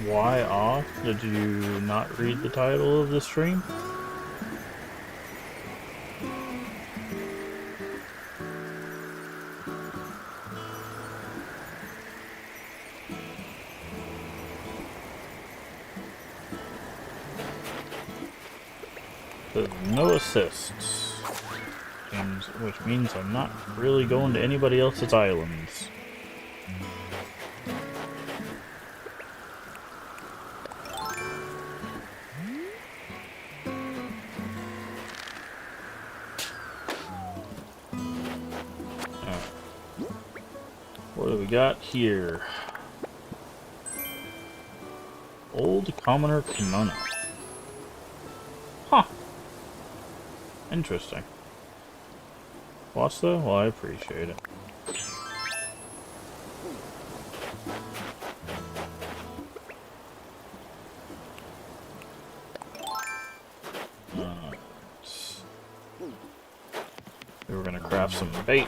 Why off? Did you not read the title of the stream? Says no assists. Which means I'm not really going to anybody else's islands. What do we got here? Old Commoner Kimono. Huh. Interesting. Boss though? Well, I appreciate it. We were gonna craft some bait.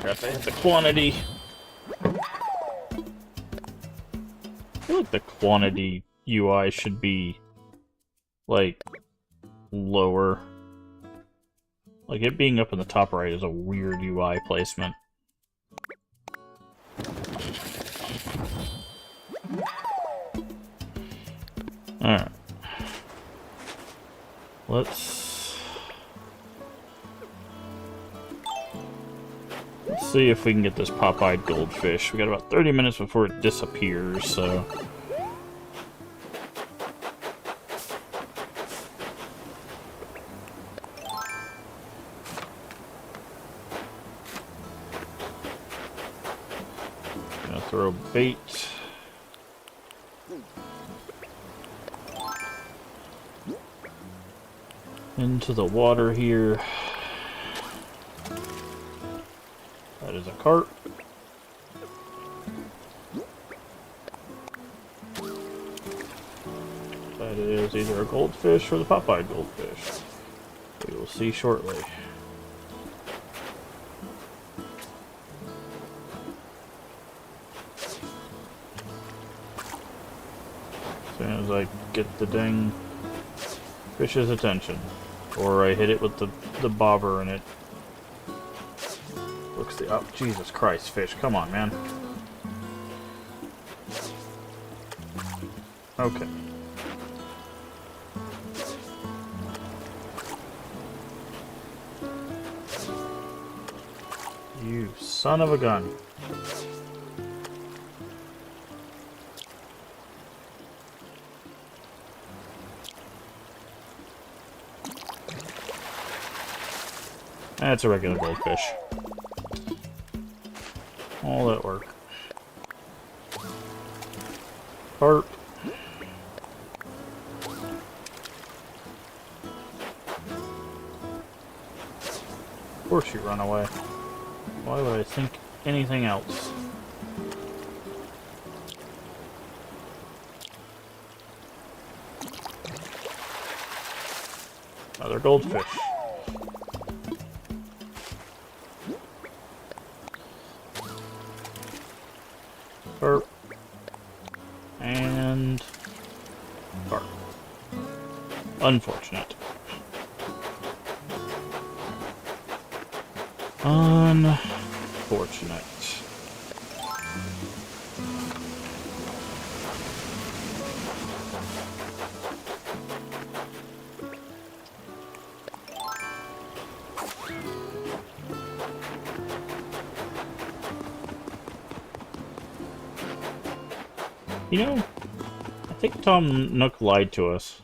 I hit the quantity. I feel like the quantity UI should be, like, lower. Like, it being up in the top right is a weird UI placement. Alright. Let's see if we can get this pop-eyed goldfish. We got about 30 minutes before it disappears, so... Gonna throw bait. Into the water here. That is a carp. That is either a goldfish or the pop-eyed goldfish. We will see shortly. As soon as I get the dang fish's attention. Or I hit it with the bobber and it looks the... Oh, Jesus Christ, fish. Come on, man. Okay. You son of a gun. That's a regular goldfish. All that work. Carp. Of course you run away. Why would I think anything else? Another goldfish. Carp. And carp. Unfortunate. Unfortunate. You know, I think Tom Nook lied to us.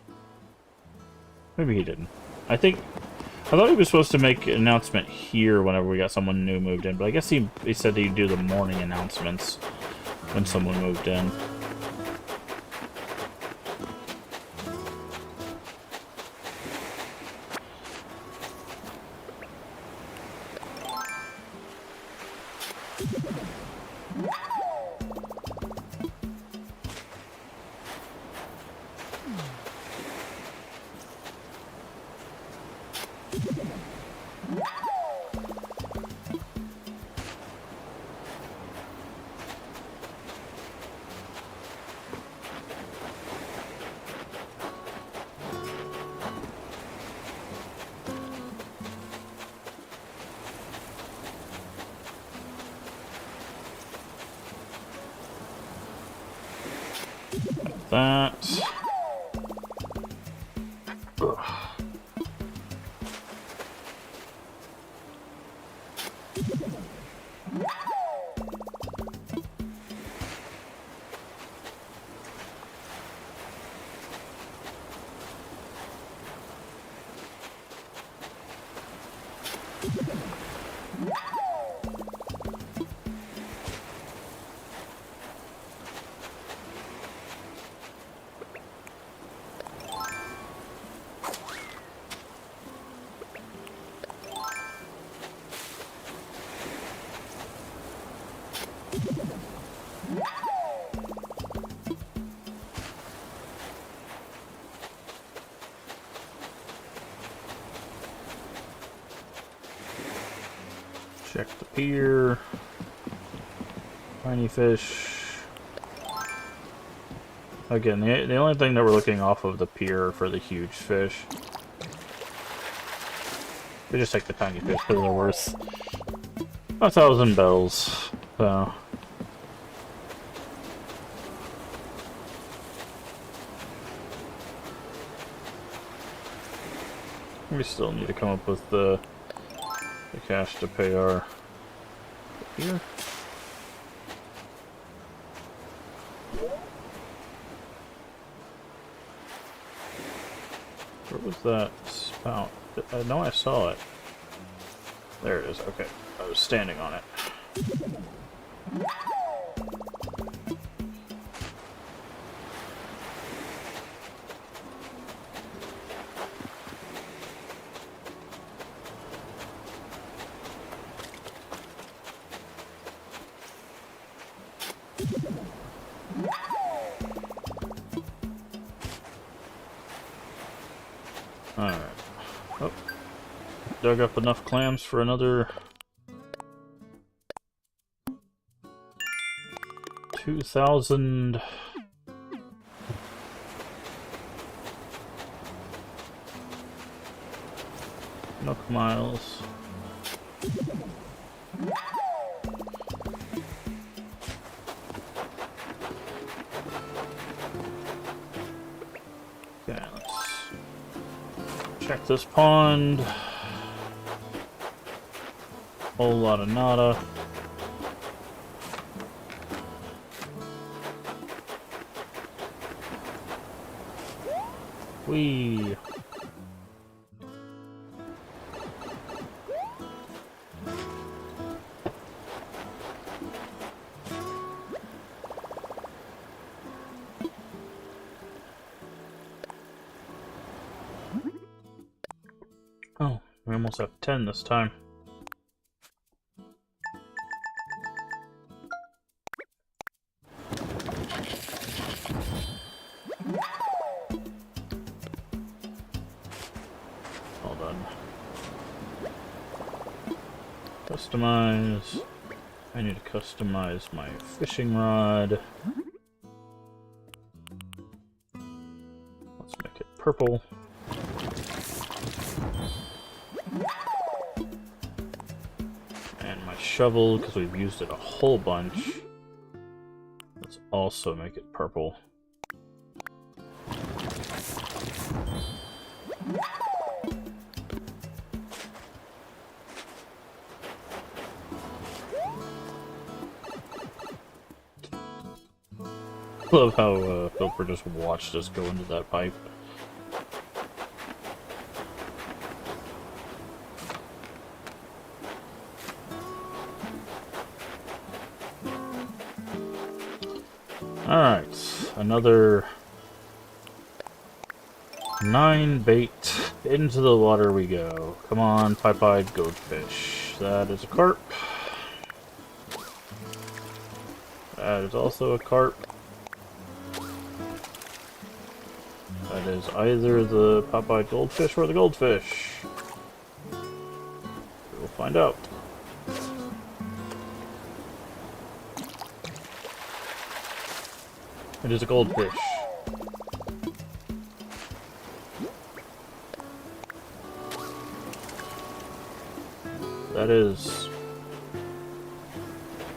Maybe he didn't. I thought he was supposed to make an announcement here whenever we got someone new moved in, but I guess he said he'd do the morning announcements when someone moved in. that. Ugh. Check the pier. Tiny fish. Again, the only thing that we're looking off of the pier for the huge fish. We just take the tiny fish because they're worth 1,000 bells. So. We still need to come up with the cash to pay our pier. Where was that spout? I know I saw it. There it is. Okay. I was standing on it. Alright. Oh. Dug up enough clams for another 2,000 Nook miles. Okay, let's check this pond. Whole lot of nada. Whee! Oh, we almost have 10 this time. Hold on. Customize. I need to customize my fishing rod. Let's make it purple. And my shovel, because we've used it a whole bunch. Let's also make it purple. Love how Philper just watched us go into that pipe. Alright, another 9 bait. Into the water we go. Come on, pipe-eyed goldfish. That is a carp. That is also a carp. That is either the pop-eyed goldfish or the goldfish. We'll find out. It is a goldfish.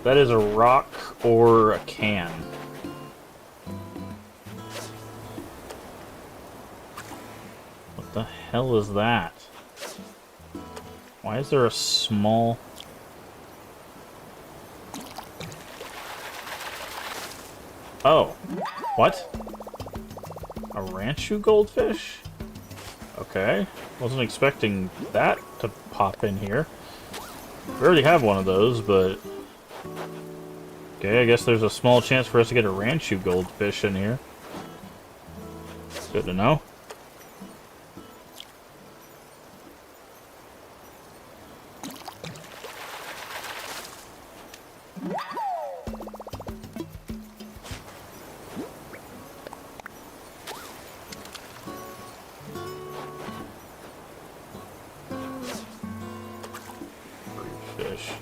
That is a rock or a can. The hell is that? Why is there a small... Oh. What? A Ranchu goldfish? Okay. Wasn't expecting that to pop in here. We already have one of those, but... Okay, I guess there's a small chance for us to get a Ranchu goldfish in here. Good to know. Fish.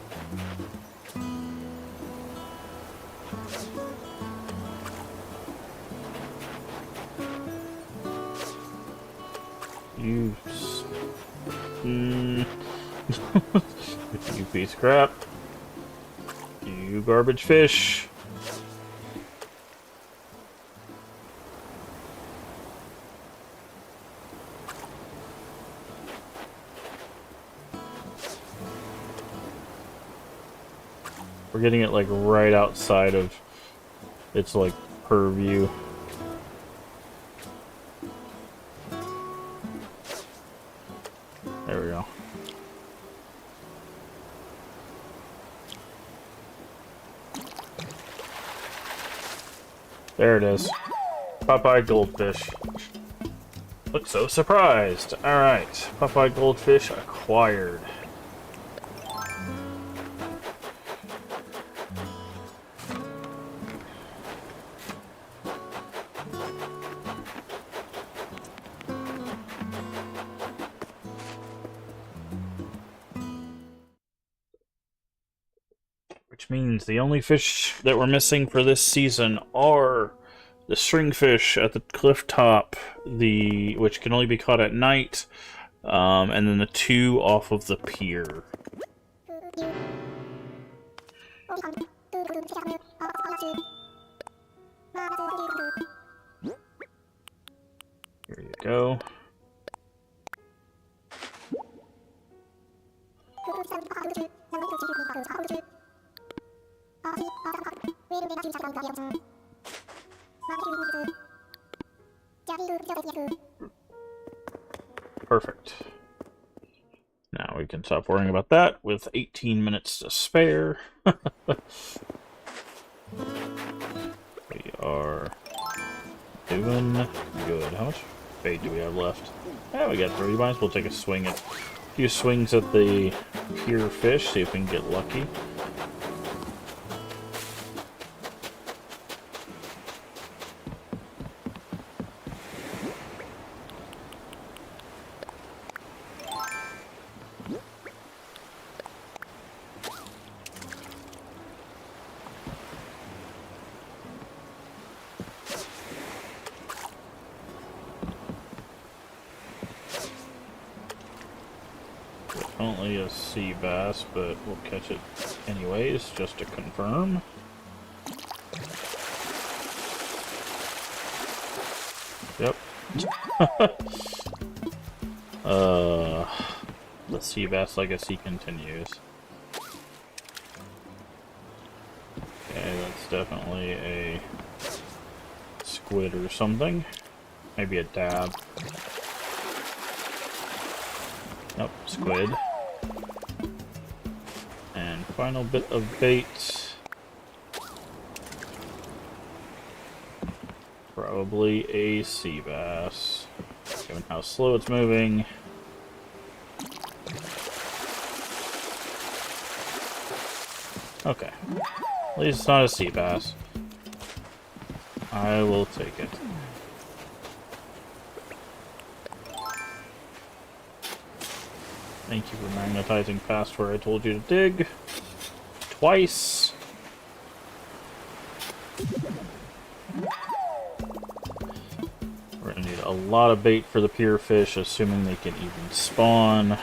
You... You piece of crap. You garbage fish. We're getting it like right outside of its like purview. There we go. There it is. Popeye goldfish. Look so surprised. Alright, Popeye goldfish acquired. Which means the only fish that we're missing for this season are the stringfish at the cliff top, which can only be caught at night, and then the two off of the pier. Here you go. Perfect. Now we can stop worrying about that with 18 minutes to spare. We are doing good. How much bait do we have left? Yeah, we got 3. Might as well take a few swings at the pier fish, see if we can get lucky. Only a sea bass, but we'll catch it anyways, just to confirm. Yep. The sea bass legacy continues. Okay, that's definitely a squid or something. Maybe a dab. Nope, squid. And final bit of bait. Probably a sea bass, given how slow it's moving. Okay. At least it's not a sea bass. I will take it. Thank you for magnetizing past where I told you to dig. Twice. We're gonna need a lot of bait for the pier fish, assuming they can even spawn.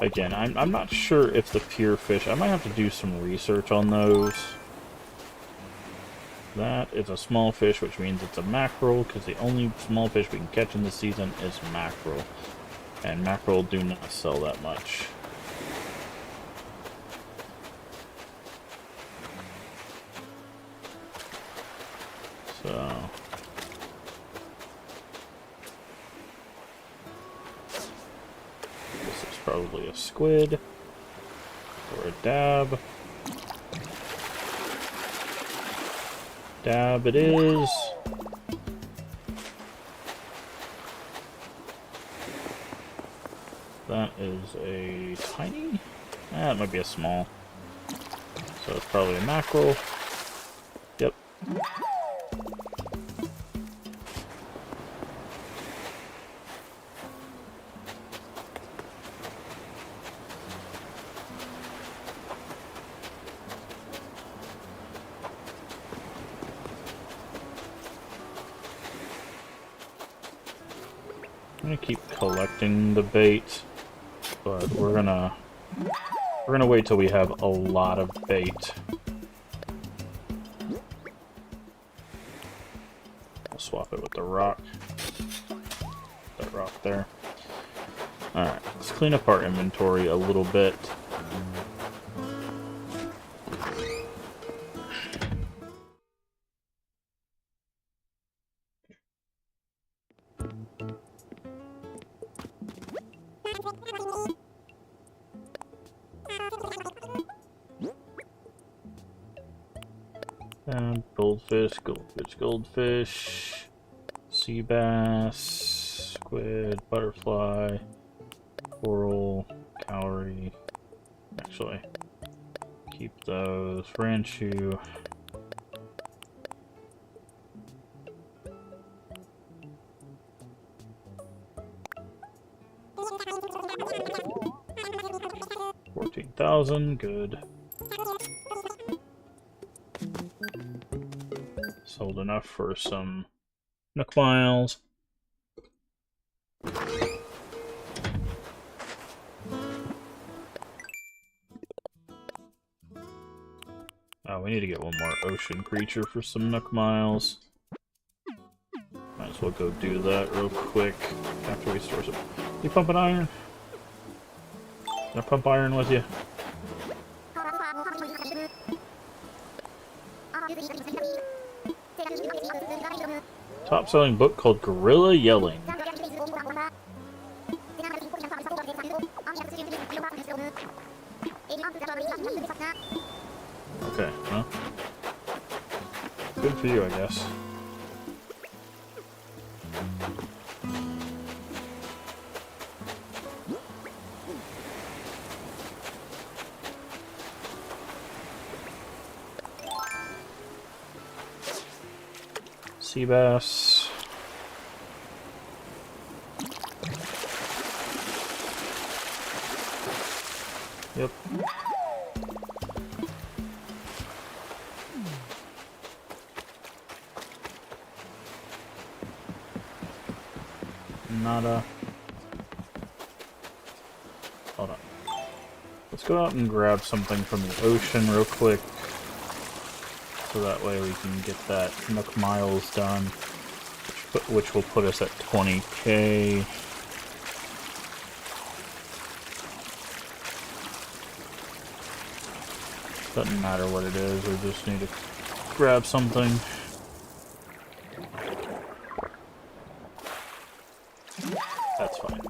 Again, I'm not sure if the pier fish... I might have to do some research on those. That is a small fish, which means it's a mackerel, because the only small fish we can catch in this season is mackerel. And mackerel do not sell that much. So... this is probably a squid. Or a dab. Dab it is. That is a tiny? That might be a small. So it's probably a mackerel. Yep. I'm gonna keep collecting the bait, but we're gonna wait till we have a lot of bait. I'll swap it with the rock. That rock there. Alright, let's clean up our inventory a little bit. Goldfish, goldfish, goldfish, sea bass, squid, butterfly, coral, calorie. Actually, keep those. Ranchu. $14,000, good. Sold enough for some Nook Miles. Oh, we need to get one more ocean creature for some Nook Miles. Might as well go do that real quick after we store some. You pumping iron? Can I pump iron with you? Top-selling book called Gorilla Yelling. Okay, well, good for you, I guess. Sea bass. Yep. Nada. Hold on. Let's go out and grab something from the ocean real quick. So that way we can get that Nook Miles done, which will put us at 20k. Doesn't matter what it is, we just need to grab something. That's fine.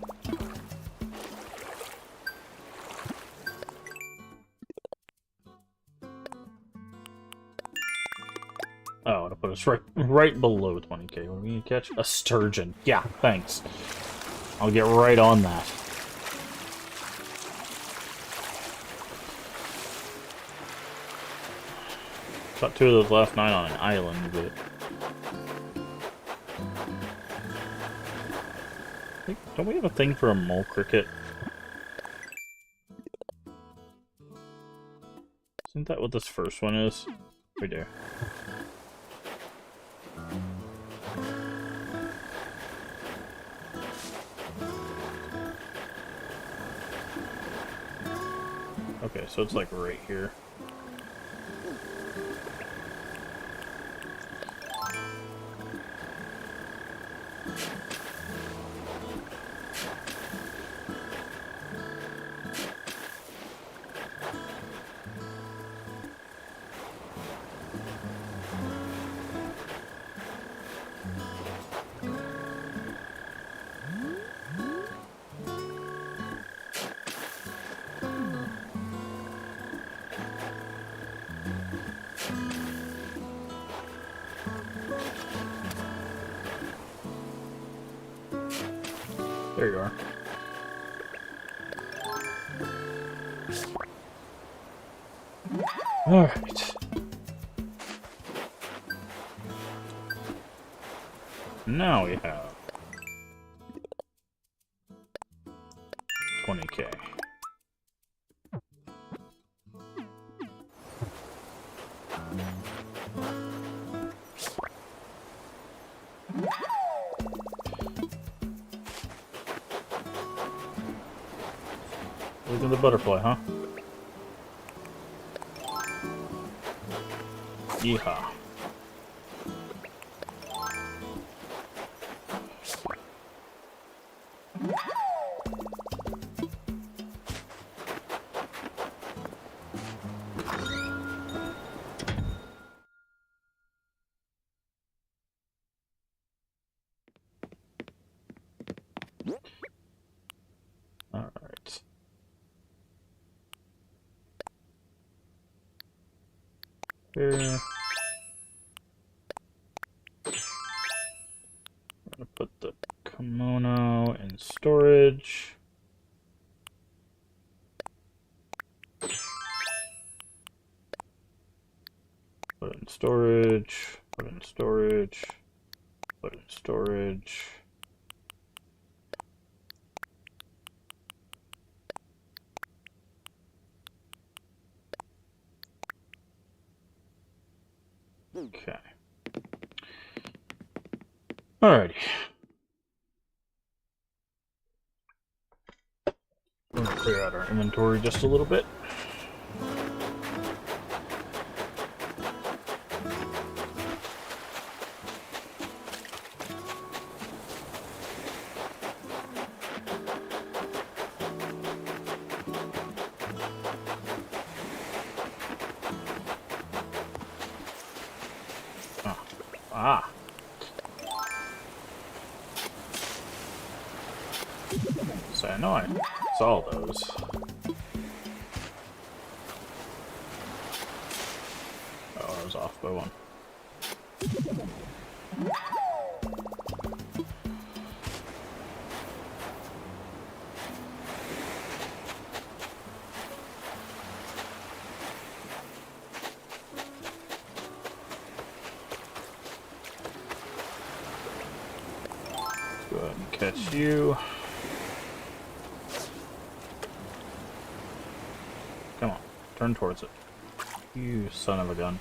Oh, it'll put us right below 20k. What are we gonna catch? A sturgeon. Yeah, thanks. I'll get right on that. Got 2 of those last night on an island, but... don't we have a thing for a mole cricket? Isn't that what this first one is? We do. Okay, so it's like right here. There you are. Alright. Now we have 20k. Look at the butterfly, huh? Yeehaw. Alright. Here. I'm gonna put the kimono in storage. Put it in storage. Put it in storage. Put it in storage. Okay. Alrighty. We're gonna clear out our inventory just a little bit. Ah. So I know I saw those. Oh, I was off by one. Go ahead and catch you. Come on, turn towards it. You son of a gun.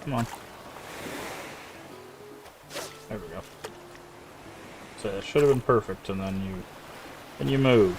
Come on. There we go. So it should have been perfect, and then you moved.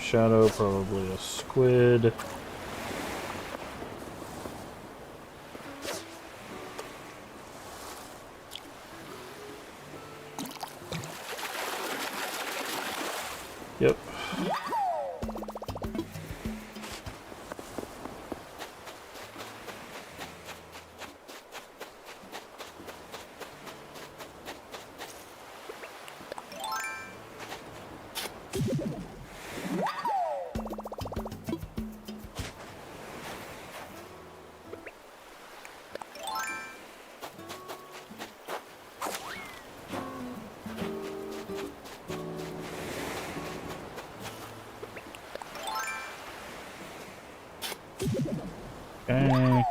shadow, probably a squid. Yep. Okay.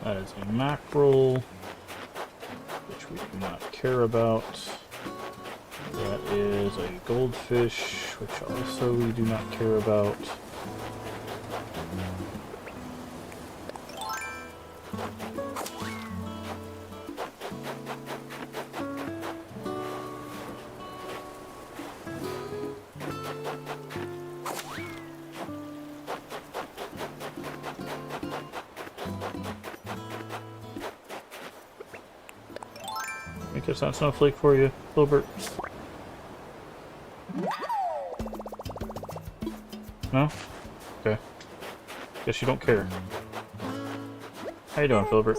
That is a mackerel, which we do not care about. That is a goldfish, which also we do not care about. Let me catch that snowflake for you, Filbert. No? Okay. Guess you don't care. How you doing, Filbert?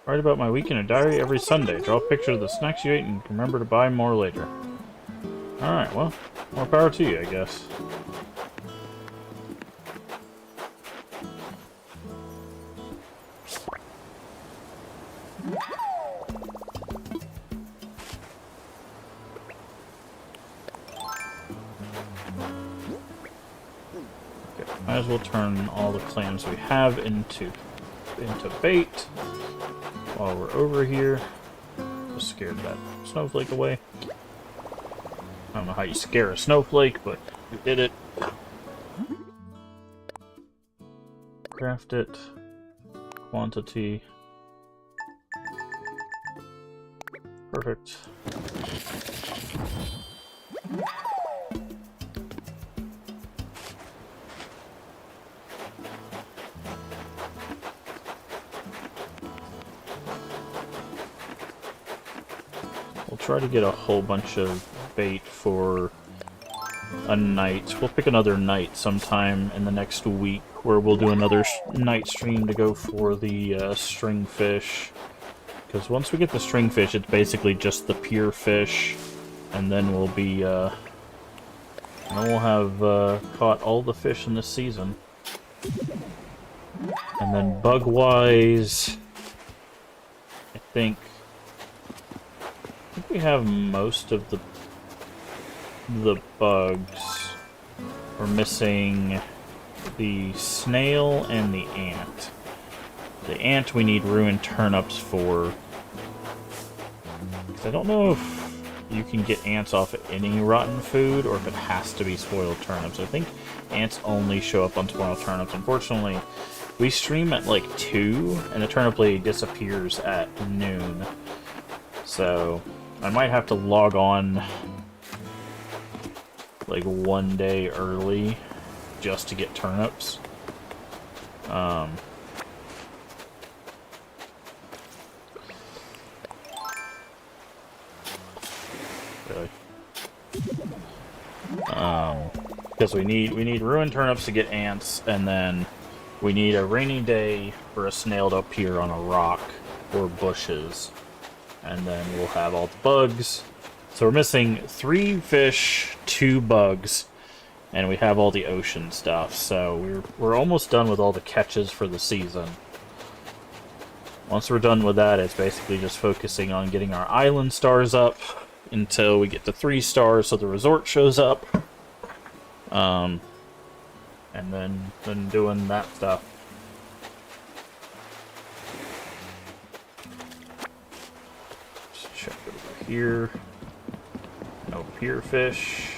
Write about my week in a diary every Sunday. Draw a picture of the snacks you ate and remember to buy more later. Alright, well, more power to you, I guess. Might as well turn all the clams we have into bait while we're over here. Just scared that snowflake away. I don't know how you scare a snowflake, but we did it. Craft it. Quantity. Perfect. We'll try to get a whole bunch of bait for a night. We'll pick another night sometime in the next week where we'll do another night stream to go for the stringfish. Because once we get the stringfish, it's basically just the pure fish, and then we'll be, and we'll have caught all the fish in this season. And then bug-wise, I think we have most of the bugs. We're missing the snail and the ant. The ant we need ruined turnips for. Because I don't know if you can get ants off of any rotten food or if it has to be spoiled turnips. I think ants only show up on spoiled turnips. Unfortunately, we stream at like 2 and the turnip lady disappears at noon. So I might have to log on like one day early just to get turnips. Really. Because we need ruined turnips to get ants, and then we need a rainy day for a snail to appear on a rock or bushes. And then we'll have all the bugs. So we're missing 3 fish, 2 bugs, and we have all the ocean stuff. So we're almost done with all the catches for the season. Once we're done with that, it's basically just focusing on getting our island stars up until we get to 3 stars so the resort shows up. And then doing that stuff. Just check over here. No pier fish.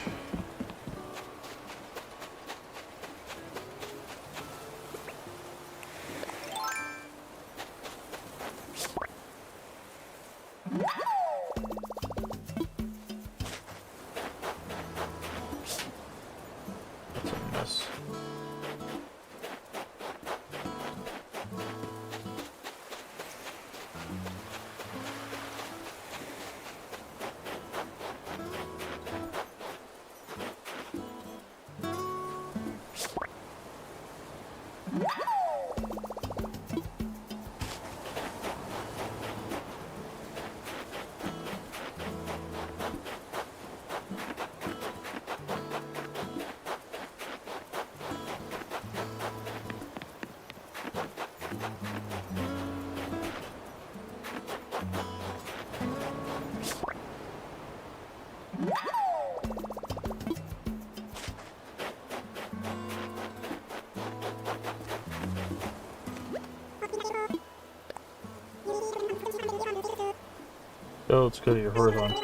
go. Let's go to your horizon.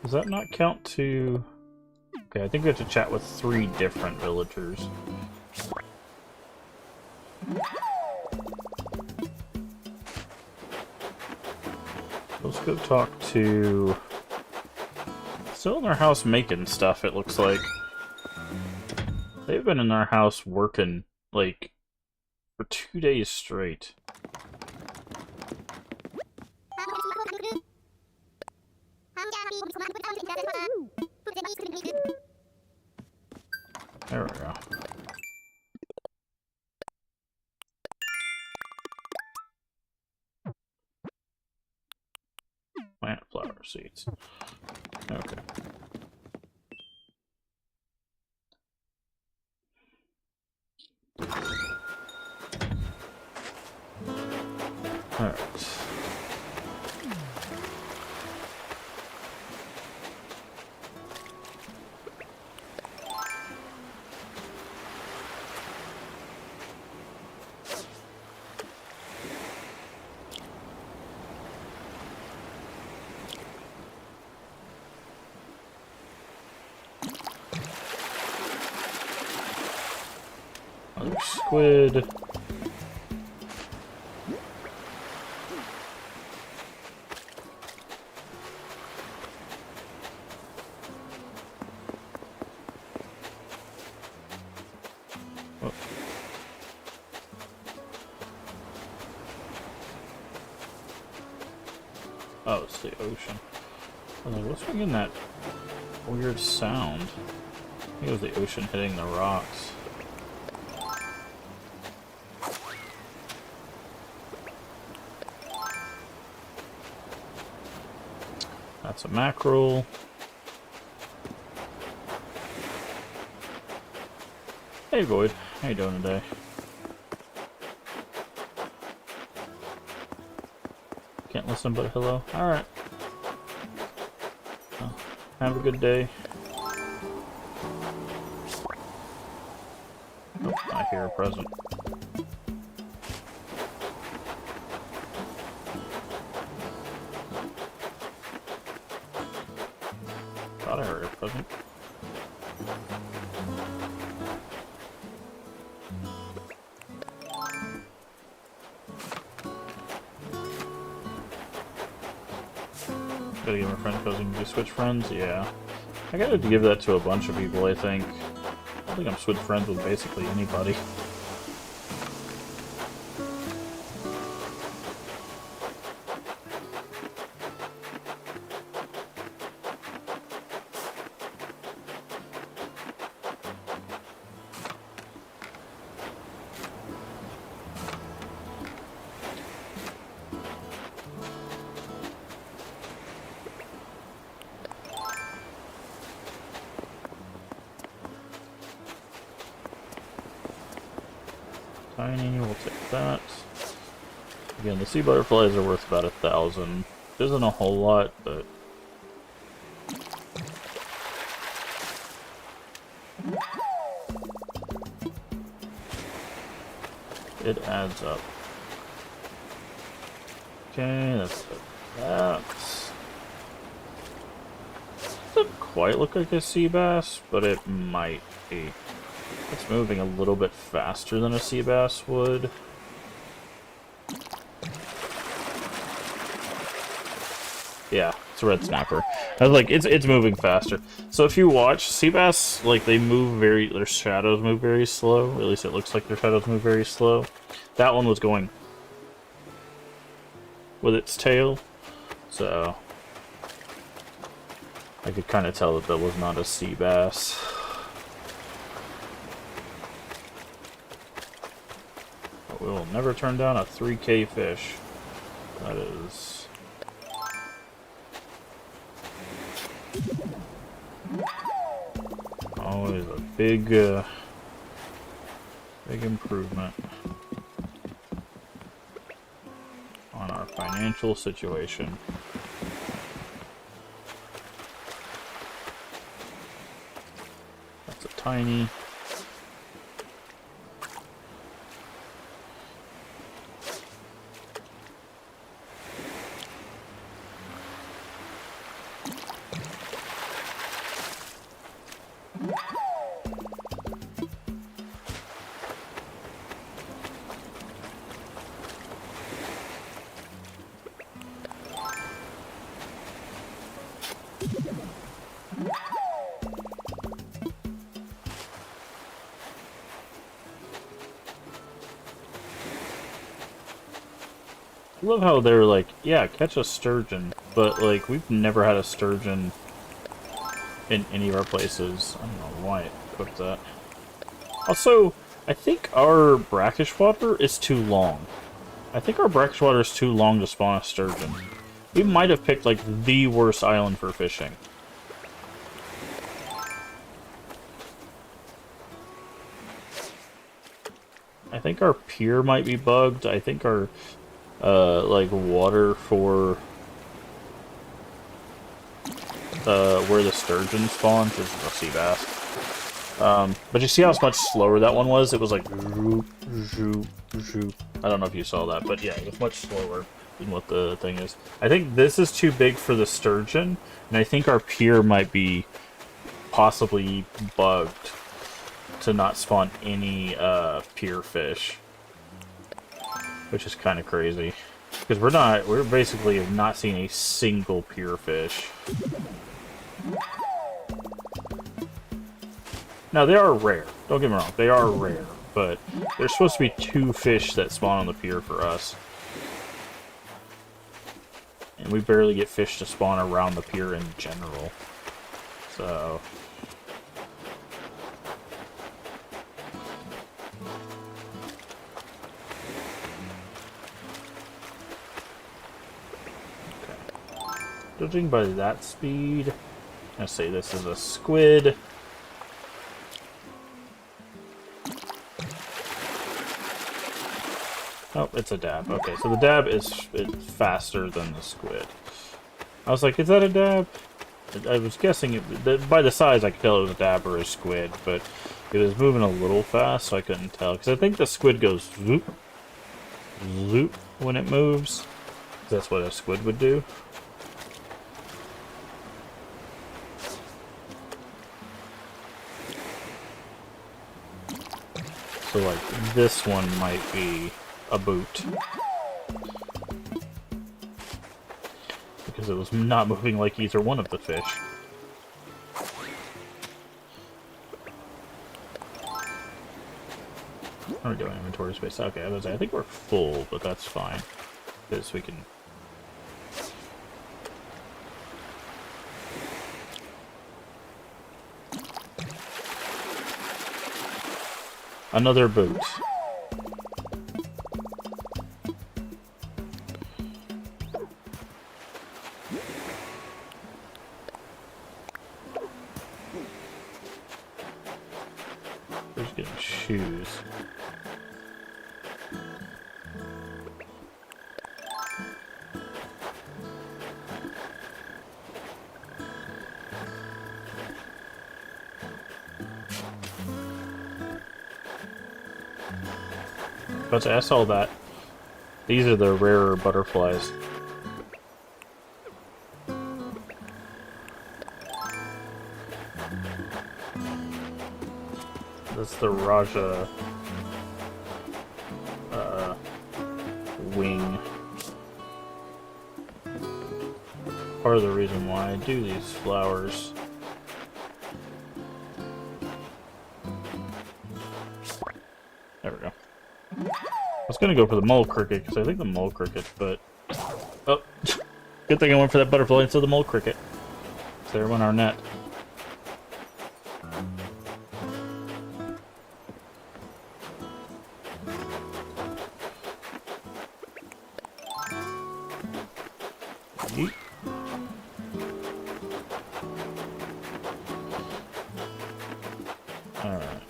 Does that not count to... Okay, I think we have to chat with 3 different villagers. Let's go talk to... Still in their house making stuff, it looks like. They've been in our house working, like, for 2 days straight. There we go. Plant flower seeds. Okay. Alright. Another squid. Oh, it's the ocean. I was like, what's making that weird sound? I think it was the ocean hitting the rocks. That's a mackerel. Hey Void, how you doing today? Can't listen but hello. Alright. Well, have a good day. Oh, I hear a present. Thought I heard a present. Gotta give my friend because we can do switch friends? Yeah. I gotta give that to a bunch of people, I think. I think I'm switch friends with basically anybody. Tiny, we'll take that. Again, the sea butterflies are worth about 1,000. Isn't a whole lot, but it adds up. Okay, that's that. Doesn't quite look like a sea bass, but it might be. It's moving a little bit faster than a sea bass would. Yeah, it's a red snapper. I was like, it's moving faster. So if you watch sea bass, like they move their shadows move very slow. At least it looks like their shadows move very slow. That one was going with its tail, so I could kind of tell that that was not a sea bass. But we will never turn down a 3K fish. That is... always a big improvement on our financial situation. That's a tiny. I love how they're like, yeah, catch a sturgeon, but like we've never had a sturgeon in any of our places. I don't know why it put that. Also, I think our brackish water is too long. I think our brackish water is too long to spawn a sturgeon. We might have picked like the worst island for fishing. I think our pier might be bugged. I think our like water for where the sturgeon spawns is a sea bass. But you see how much slower that one was? It was like zoop, zoop, zoop. I don't know if you saw that, but yeah, it was much slower than what the thing is. I think this is too big for the sturgeon, and I think our pier might be possibly bugged to not spawn any pier fish, which is kind of crazy because we're basically not seeing a single pier fish. Now they are rare, don't get me wrong, they are rare, but there's supposed to be 2 fish that spawn on the pier for us, and we barely get fish to spawn around the pier in general, so judging by that speed, I say this is a squid. Oh, it's a dab. Okay, so the dab is faster than the squid. I was like, is that a dab? I was guessing by the size I could tell it was a dab or a squid, but it was moving a little fast, so I couldn't tell. Because I think the squid goes zoop, zoop when it moves. That's what a squid would do. So, like, this one might be a boot. Because it was not moving like either one of the fish. How are we doing inventory space? Okay, I think we're full, but that's fine. Because we can... Another boot. Who's getting shoes? But I saw that. These are the rarer butterflies. That's the Raja wing. Part of the reason why I do these flowers. There we go. I was gonna go for the mole cricket because I think the mole cricket, but oh, good thing I went for that butterfly instead of the mole cricket. So there went our net. Yeet. All right.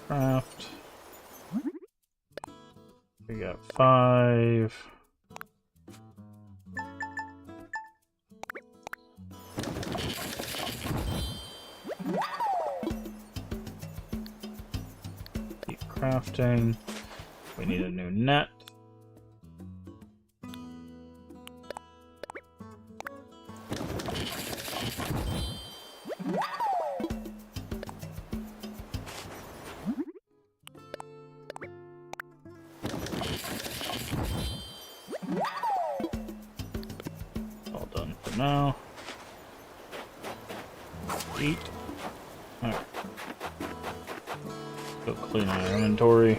Craft. We got 5. Keep crafting. We need a new net. All done for now. Eat. Alright. Go clean our inventory.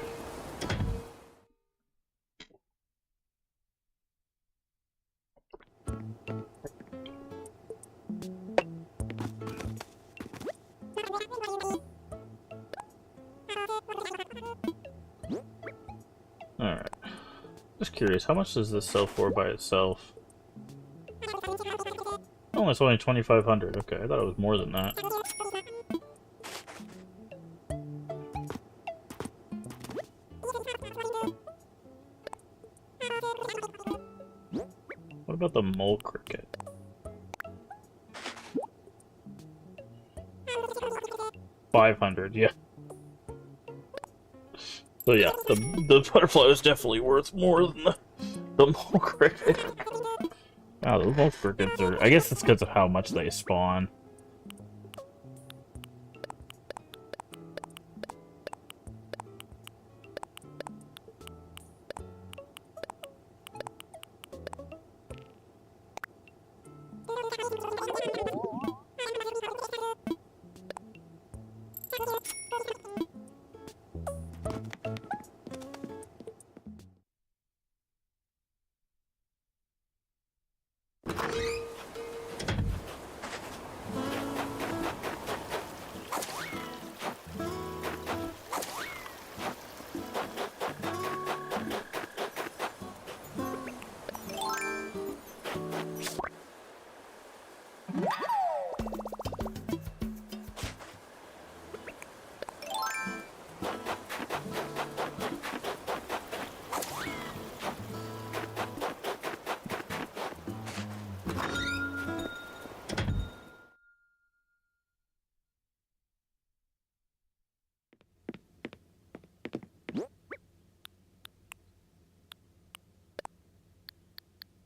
Alright. Just curious, how much does this sell for by itself? Oh, it's only 2,500. Okay, I thought it was more than that. What about the mole cricket? $500, yeah. So yeah, the butterfly is definitely worth more than the mole cricket. Wow, those mole crickets are... I guess it's because of how much they spawn.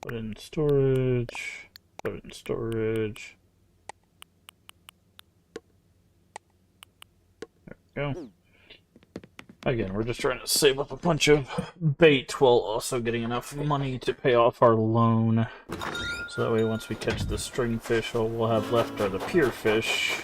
Put it in storage. Put it in storage. There we go. Again, we're just trying to save up a bunch of bait while also getting enough money to pay off our loan. So that way once we catch the string fish, all we'll have left are the pier fish.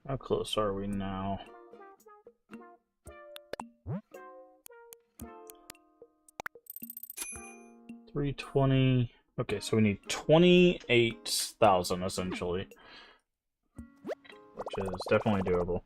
How close are we now? $320. Okay, so we need 28,000 essentially, which is definitely doable.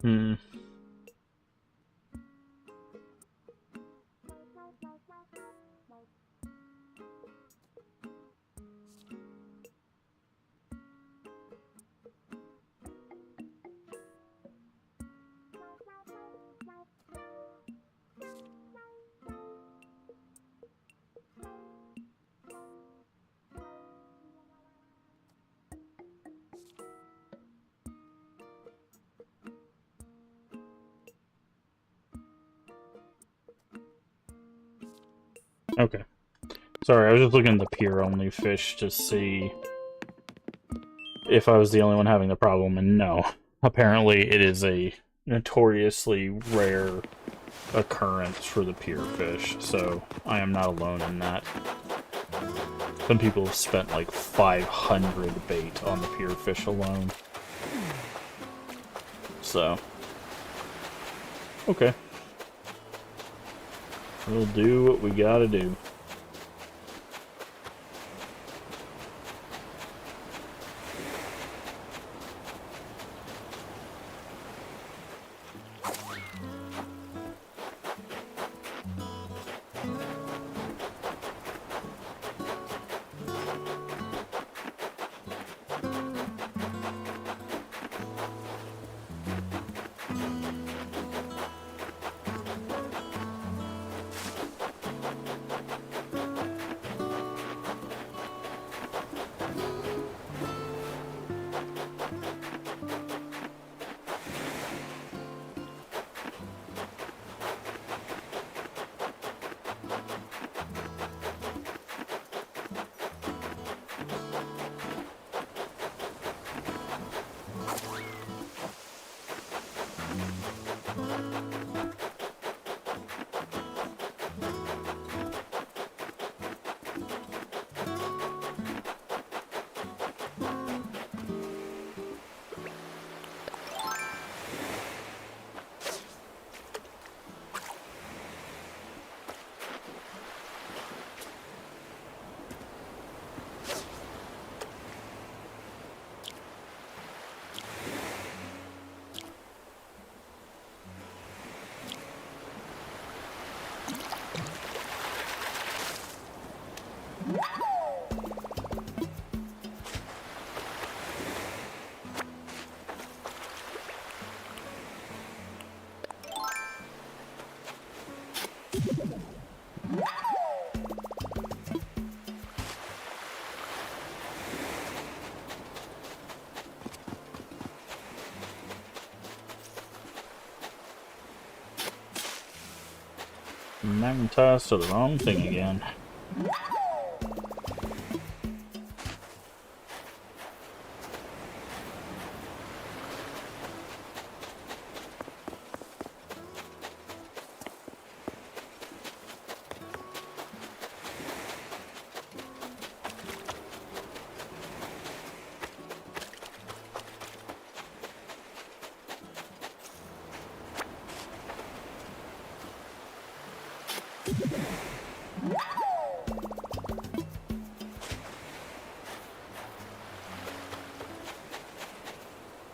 Hmm. Okay. Sorry, I was just looking at the pier-only fish to see if I was the only one having the problem, and no. Apparently, it is a notoriously rare occurrence for the pier fish, so I am not alone in that. Some people have spent like 500 bait on the pier fish alone. So, okay. We'll do what we gotta do. Magnetized to the wrong thing again.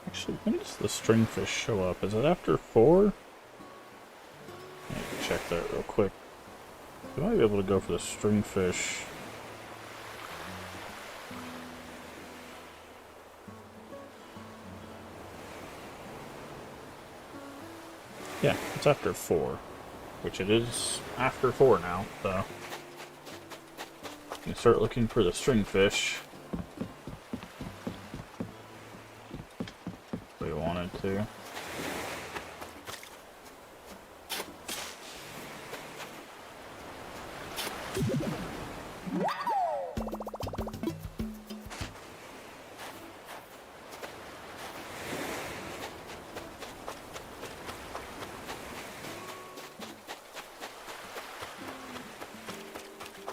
Actually, when does the stringfish show up? Is it after 4? Let me check that real quick. We might be able to go for the stringfish. Yeah, it's after 4. Which it is after 4 now, so you can start looking for the stringfish. If we wanted to.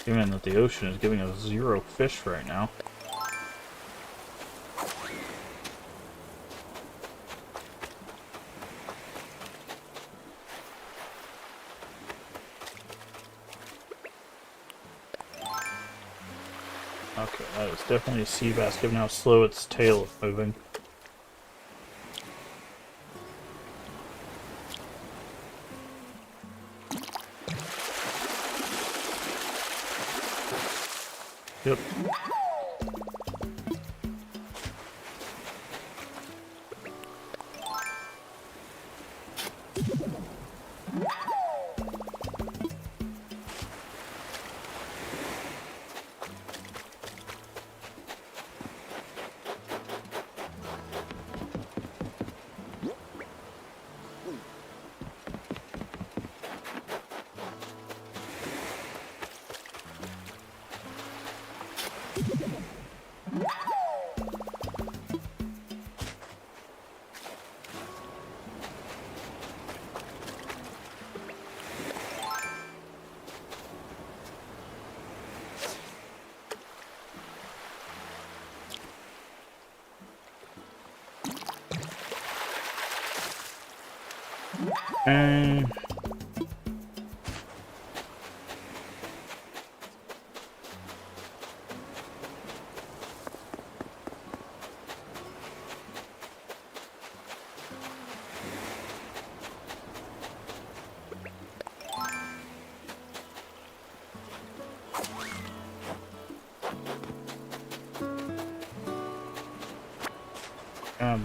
Given that the ocean is giving us 0 fish right now. Okay, that is definitely a sea bass, given how slow its tail is moving. Yep. And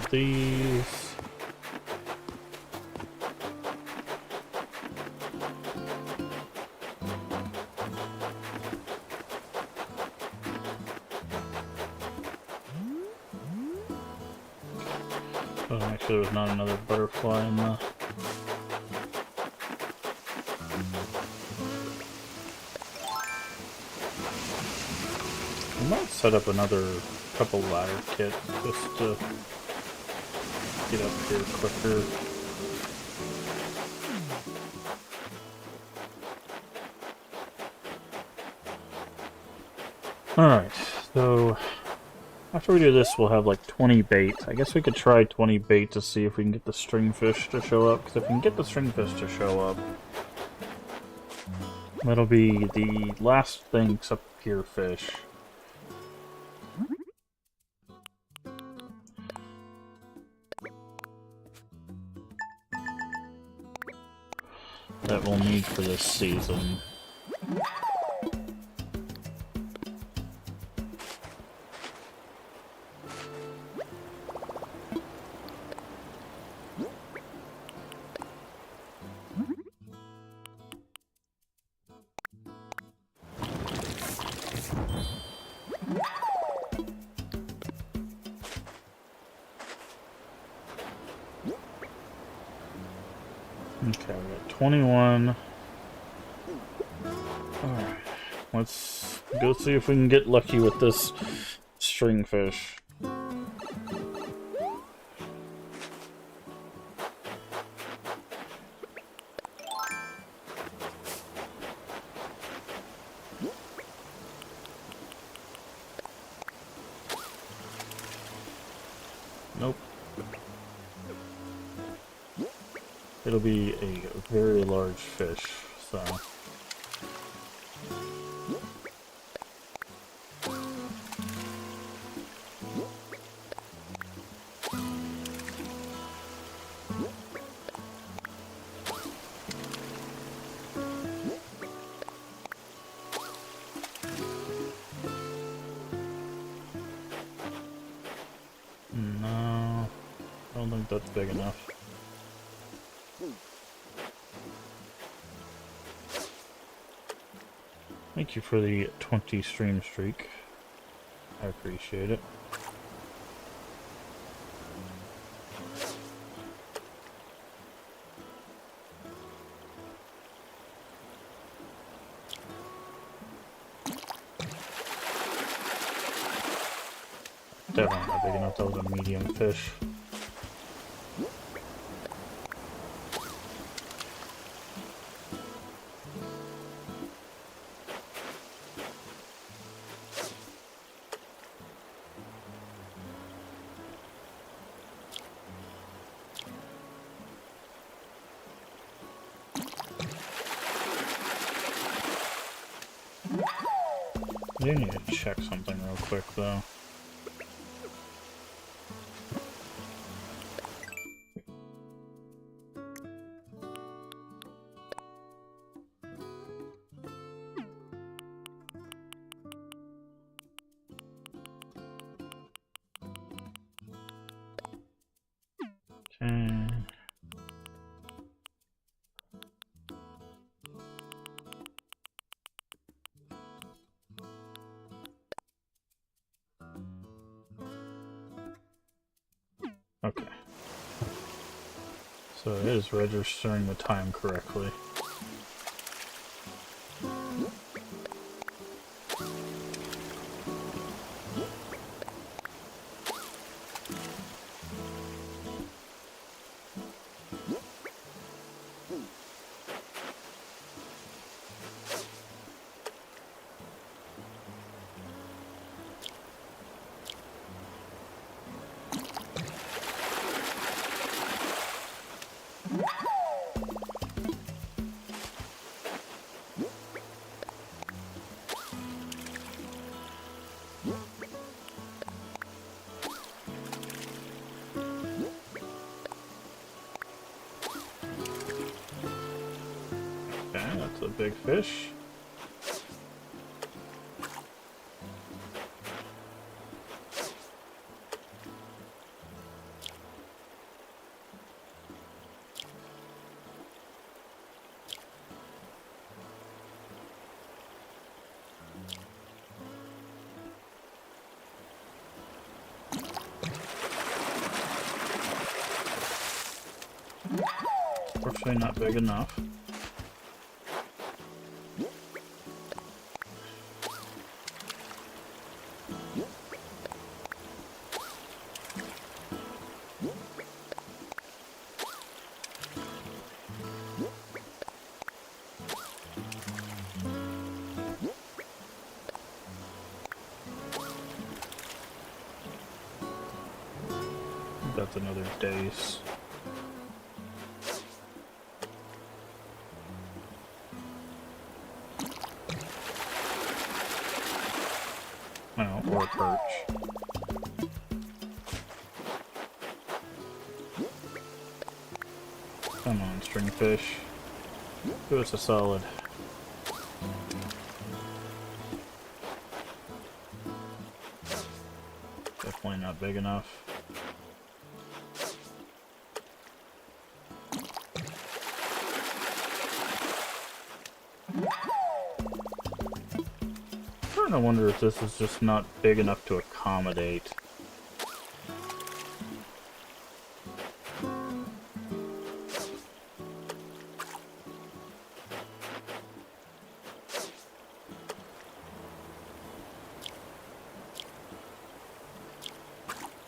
these. Oh, actually, there was not another butterfly in the. I might set up another couple ladder kits just to get up here quicker. Alright, so after we do this, we'll have like 20 bait. I guess we could try 20 bait to see if we can get the stringfish to show up, because if we can get the stringfish to show up, that'll be the last thing except pure fish. That we'll need for this season. Okay, we got 21. Alright, let's go see if we can get lucky with this stringfish. Nope. It'll be a very large fish, so... No, I don't think that's big enough. Thank you for the 20 stream streak. I appreciate it. Definitely not big enough. That was a medium fish. I do need to check something real quick, though. Okay. Okay. So it is registering the time correctly. That's a big fish. Unfortunately, not big enough. That's another dace. Oh, or a perch. Come on, stringfish. Do us a solid. Definitely not big enough. I wonder if this is just not big enough to accommodate.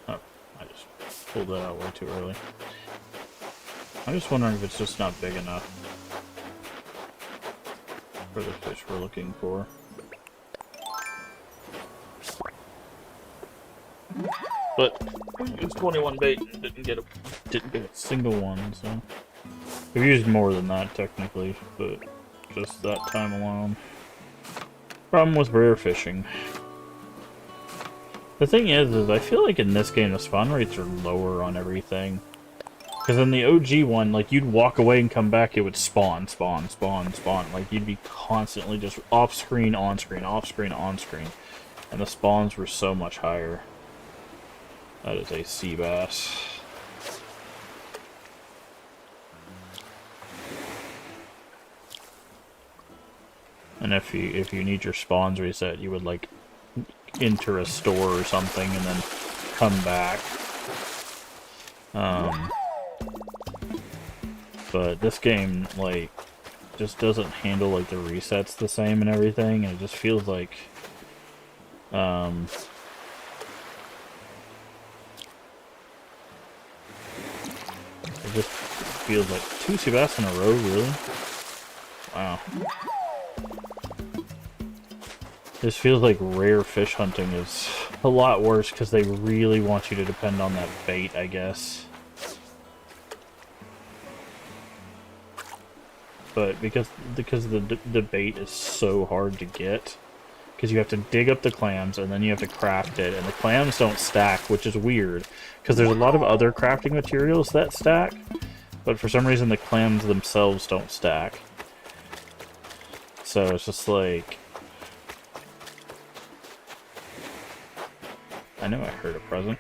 Oh, I just pulled that out way too early. I'm just wondering if it's just not big enough for the fish we're looking for. But we used 21 bait and didn't get a single one, so we've used more than that technically, but just that time alone. Problem with rare fishing. The thing is I feel like in this game the spawn rates are lower on everything. Because in the OG one, like, you'd walk away and come back, it would spawn. Like, you'd be constantly just off-screen, on-screen, off-screen, on-screen. And the spawns were so much higher. That is a sea bass. And if you need your spawns reset, you would, like, enter a store or something and then come back. But this game, like, just doesn't handle, like, the resets the same and everything, and it just feels like, it just feels like 2 sea bass in a row, really? Wow. This feels like rare fish hunting is a lot worse because they really want you to depend on that bait, I guess. But because the bait is so hard to get, because you have to dig up the clams and then you have to craft it, and the clams don't stack, which is weird because there's a lot of other crafting materials that stack, but for some reason the clams themselves don't stack. So it's just like, I know I heard a present.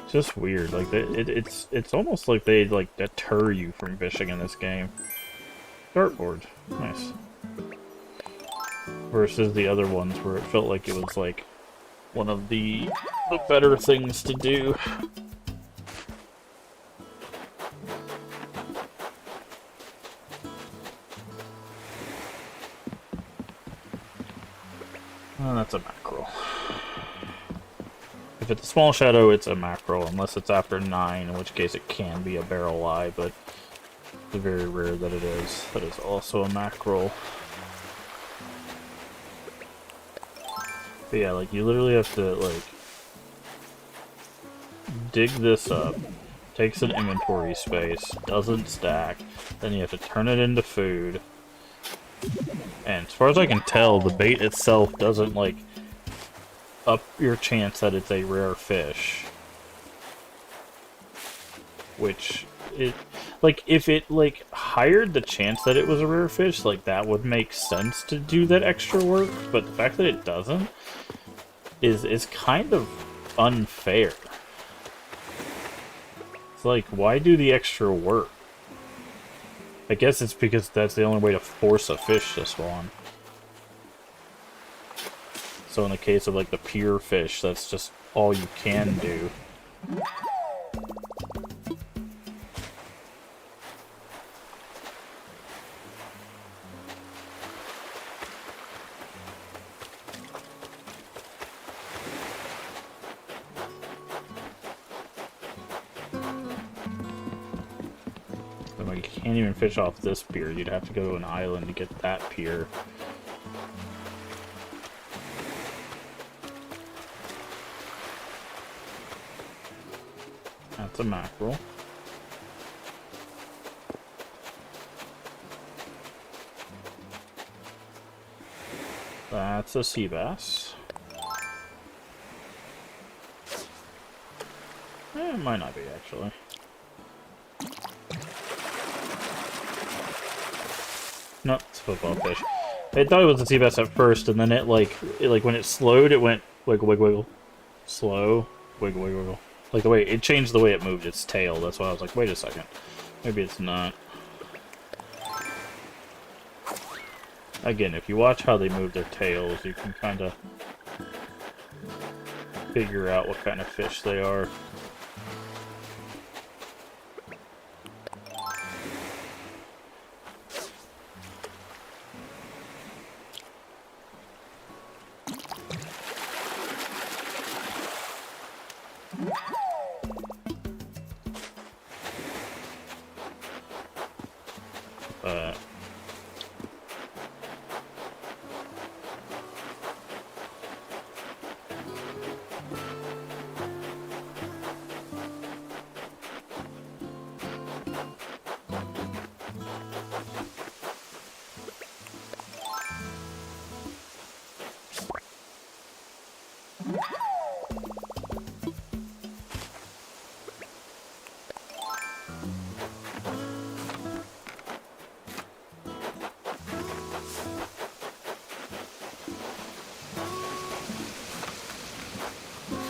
It's just weird. Like it's almost like they like deter you from fishing in this game. Dartboard, nice. Versus the other ones where it felt like it was like one of the better things to do. That's a mackerel. If it's a small shadow, it's a mackerel, unless it's after 9, in which case it can be a barrel eye, but it's very rare that it is. That is also a mackerel. But yeah, like, you literally have to, like, dig this up, takes an inventory space, doesn't stack, then you have to turn it into food. And as far as I can tell, the bait itself doesn't, like, up your chance that it's a rare fish. Which it, like, if it, like, hired the chance that it was a rare fish, like, that would make sense to do that extra work, but the fact that it doesn't is kind of unfair. It's like, why do the extra work? I guess it's because that's the only way to force a fish to spawn. So in the case of, like, the pure fish, that's just all you can do. Like, you can't even fish off this pier. You'd have to go to an island to get that pier. That's a mackerel. That's a sea bass. It might not be, actually. No, it's a football fish. I thought it was a sea bass at first, and then it like when it slowed, it went wiggle, wiggle, wiggle. Slow, wiggle, wiggle, wiggle. Like the way it changed the way it moved its tail. That's why I was like, wait a second, maybe it's not. Again, if you watch how they move their tails, you can kind of figure out what kind of fish they are.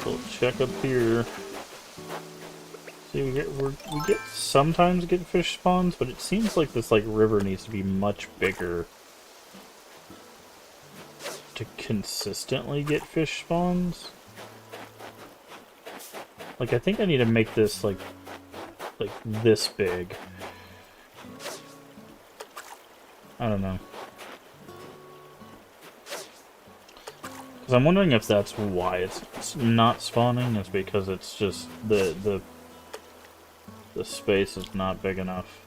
We'll check up here. See, we get sometimes get fish spawns, but it seems like this river needs to be much bigger to consistently get fish spawns. Like, I think I need to make this like this big. I don't know. Because I'm wondering if that's why it's not spawning, is because it's just the space is not big enough.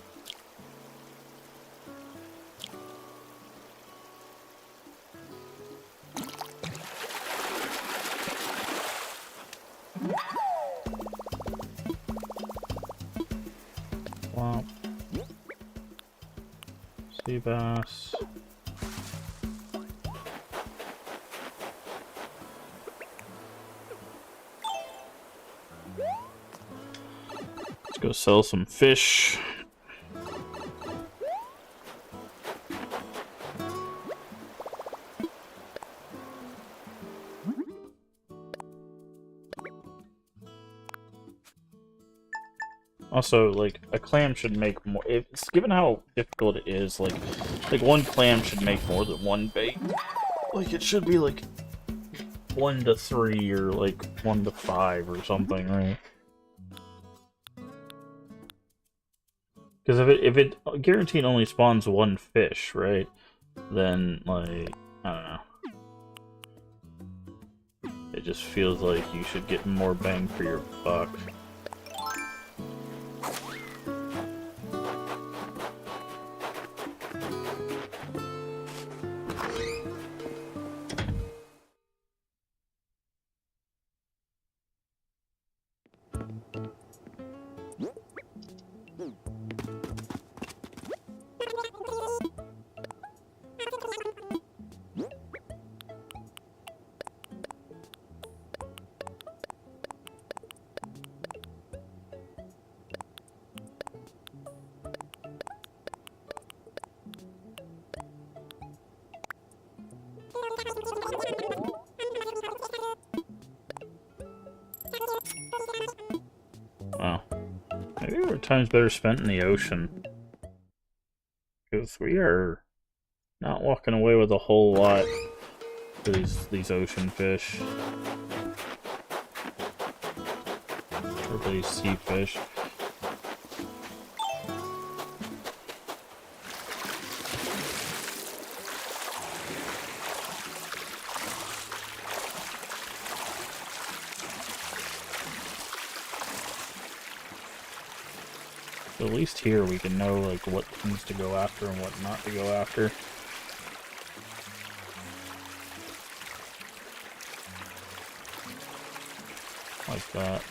Wow. Sea bass. Let's go sell some fish. Also, like, a clam should make more. It's given how difficult it is, like one clam should make more than one bait. Like, it should be like 1 to 3 or like 1 to 5 or something, right? Because if it guaranteed only spawns 1 fish, right? Then, like, I don't know. It just feels like you should get more bang for your buck. times better spent in the ocean. Because we are not walking away with a whole lot for these ocean fish. Or these sea fish. At least here we can know like what things to go after and what not to go after. Like that.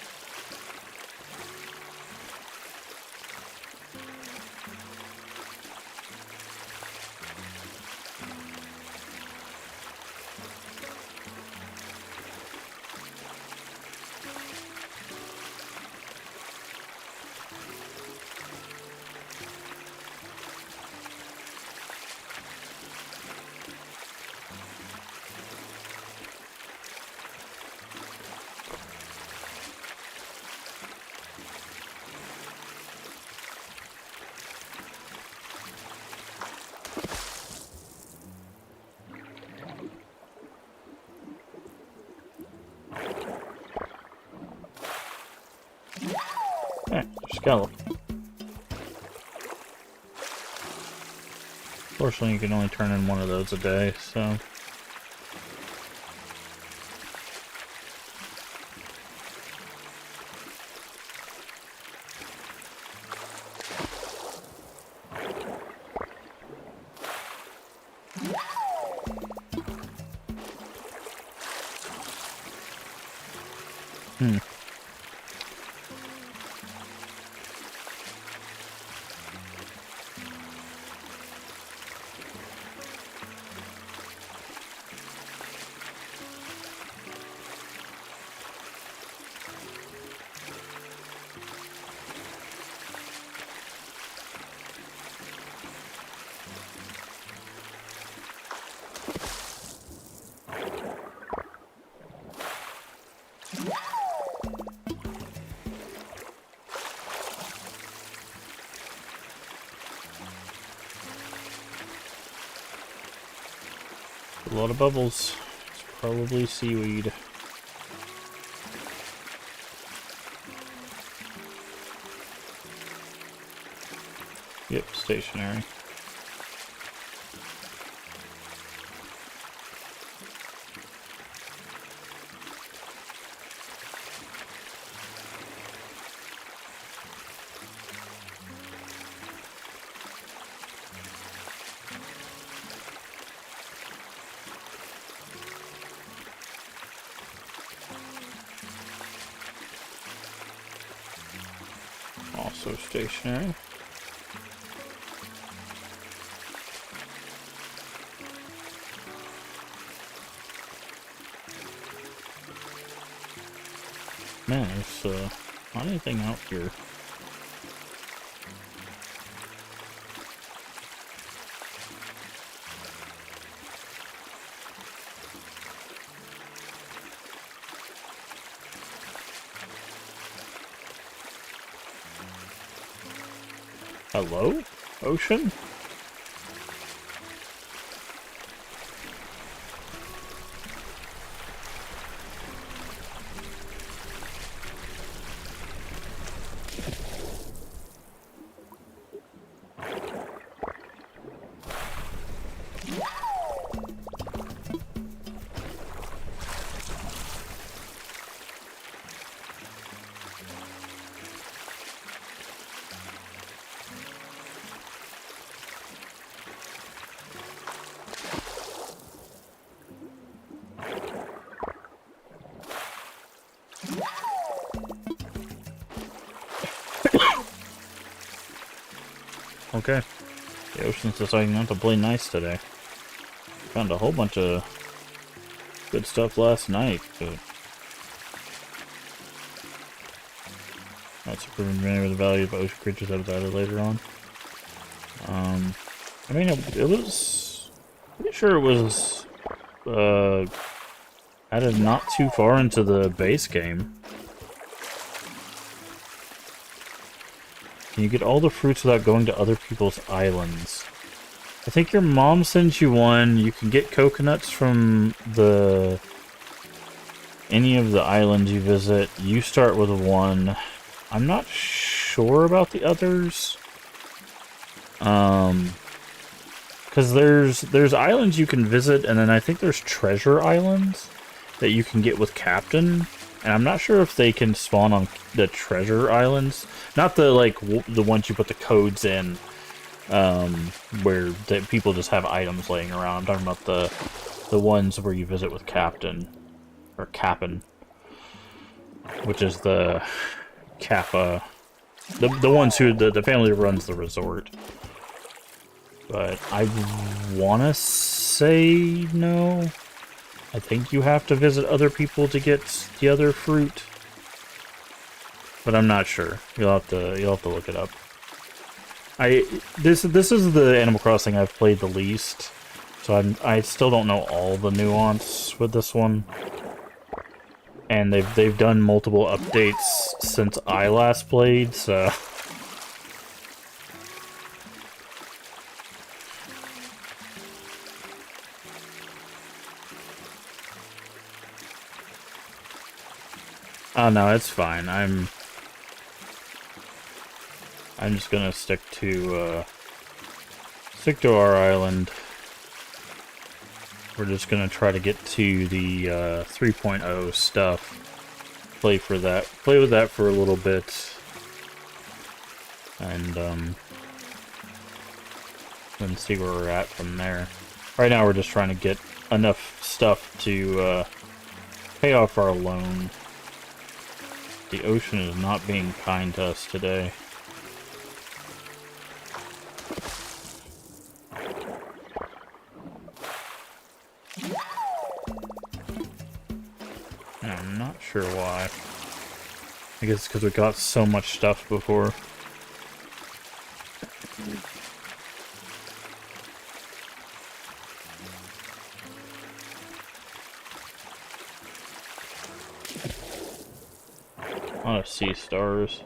Scallop. Fortunately, you can only turn in one of those a day, so... A lot of bubbles. It's probably seaweed. Yep, stationary. Also stationary. Man, there's not anything out here. Hello? Ocean? Okay. The ocean's deciding not to play nice today. Found a whole bunch of good stuff last night, but not super familiar with the value of ocean creatures that was added later on. I mean, it was pretty sure it was added not too far into the base game. Can you get all the fruits without going to other people's islands? I think your mom sends you one. You can get coconuts from any of the islands you visit. You start with one. I'm not sure about the others. Because there's islands you can visit, and then I think there's treasure islands that you can get with Captain. And I'm not sure if they can spawn on the treasure islands. Not the, like, the ones you put the codes in, where people just have items laying around. I'm talking about the ones where you visit with Captain. Or Cap'n. Which is the Kappa. The ones who, the family that runs the resort. But I wanna say no. I think you have to visit other people to get the other fruit, but I'm not sure. You'll have to look it up. This is the Animal Crossing I've played the least, so I still don't know all the nuance with this one. And they've done multiple updates since I last played, so. Oh no, it's fine. I'm just gonna stick to our island. We're just gonna try to get to the 3.0 stuff. Play with that for a little bit, and then see where we're at from there. Right now, we're just trying to get enough stuff to pay off our loan. The ocean is not being kind to us today. And I'm not sure why. I guess it's because we got so much stuff before. A lot of sea stars.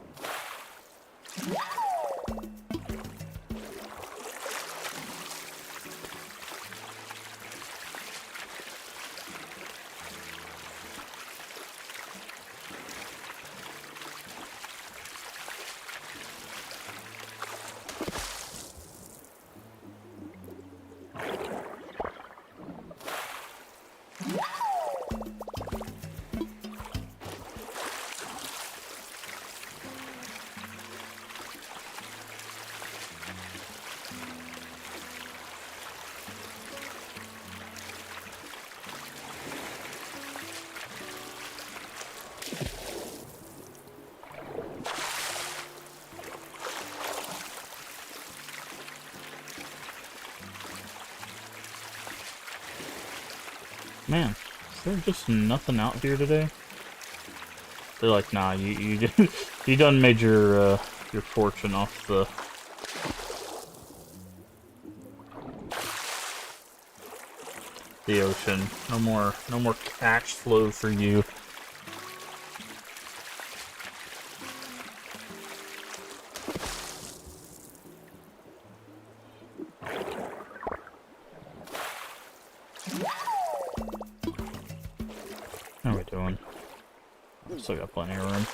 Man, is there just nothing out here today? They're like, nah, you you done made your fortune off the ocean. No more cash flow for you. How are we doing? Still got plenty of room.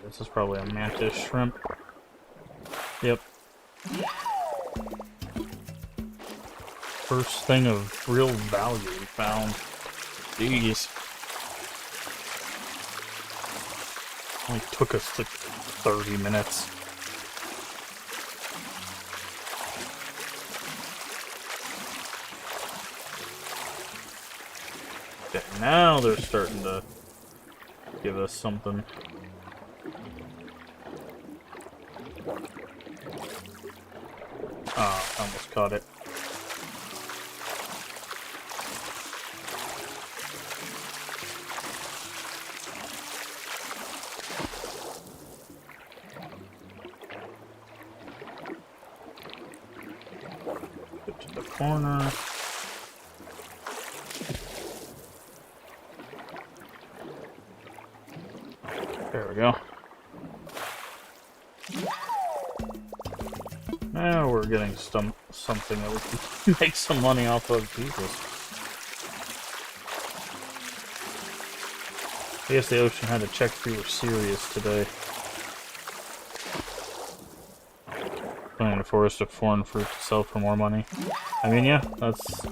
This is probably a mantis shrimp. Yep. first thing of real value we found. Jeez. Only took us like 30 minutes. Okay, now they're starting to give us something. Ah, almost caught it. Get to the corner. There we go. Now we're getting something that we can make some money off of. Jesus. I guess the ocean had to check if we were serious today. Planning a forest of foreign fruit to sell for more money. I mean, yeah, that's a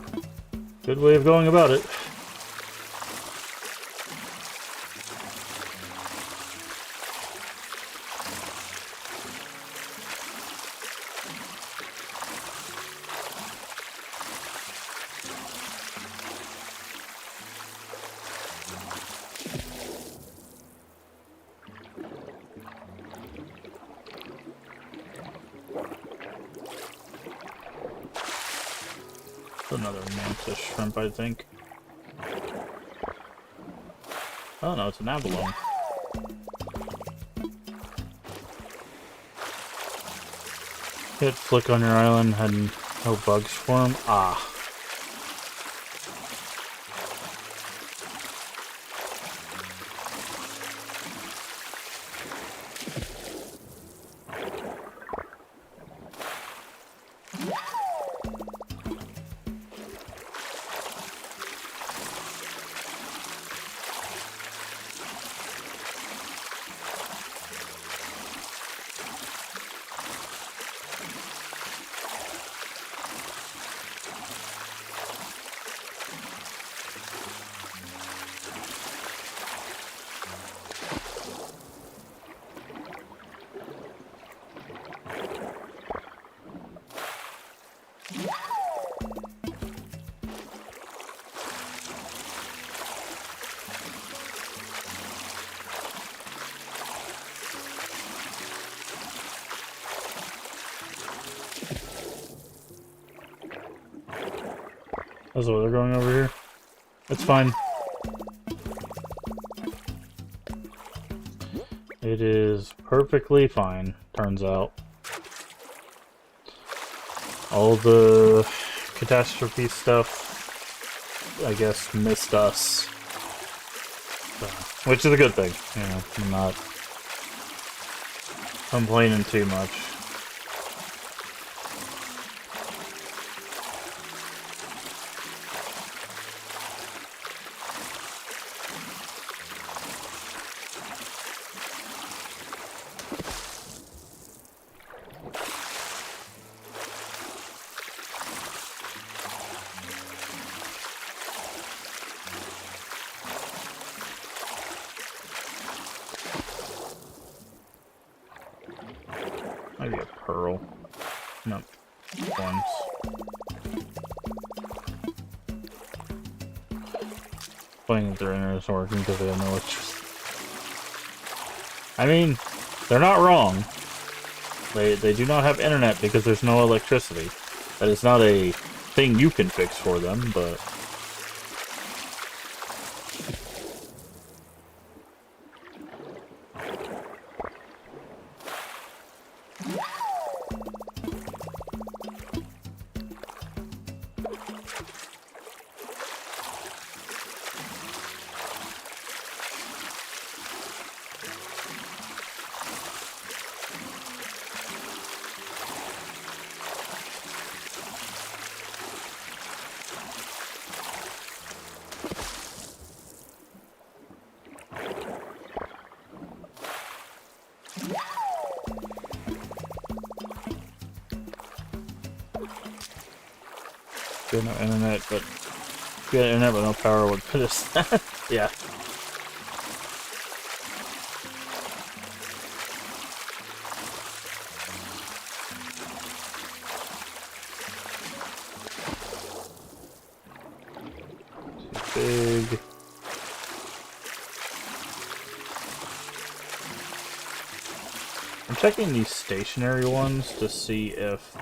good way of going about it. Another mantis shrimp, I think. Oh no, it's an abalone. Hit flick on your island, had no bugs swarm. Ah. That's why they're going over here. It's fine. It is perfectly fine, turns out. All the catastrophe stuff, I guess, missed us. So, which is a good thing. You know, I'm not complaining too much. Maybe a pearl. No. Forms. Playing that their internet is working because they have no electricity. I mean, they're not wrong. They do not have internet because there's no electricity. That is not a thing you can fix for them, but... Good, no internet, but good internet but no power. What good is that? Yeah. Too big. I'm checking these stationary ones to see if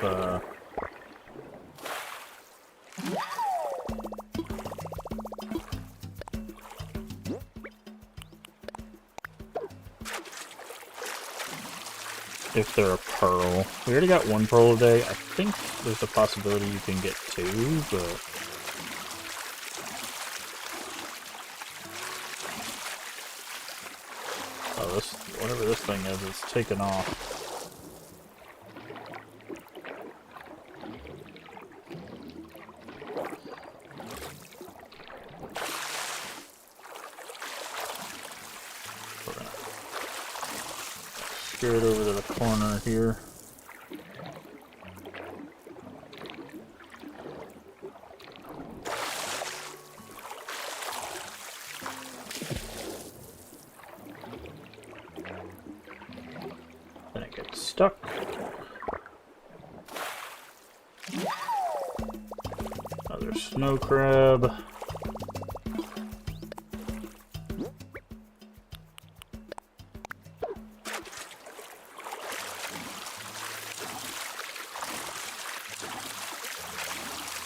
they're a pearl. We already got one pearl a day. I think there's a possibility you can get two, but oh, this, whatever this thing is taken off. We're gonna screw it over to the corner here. Then it gets stuck. Another snow crab.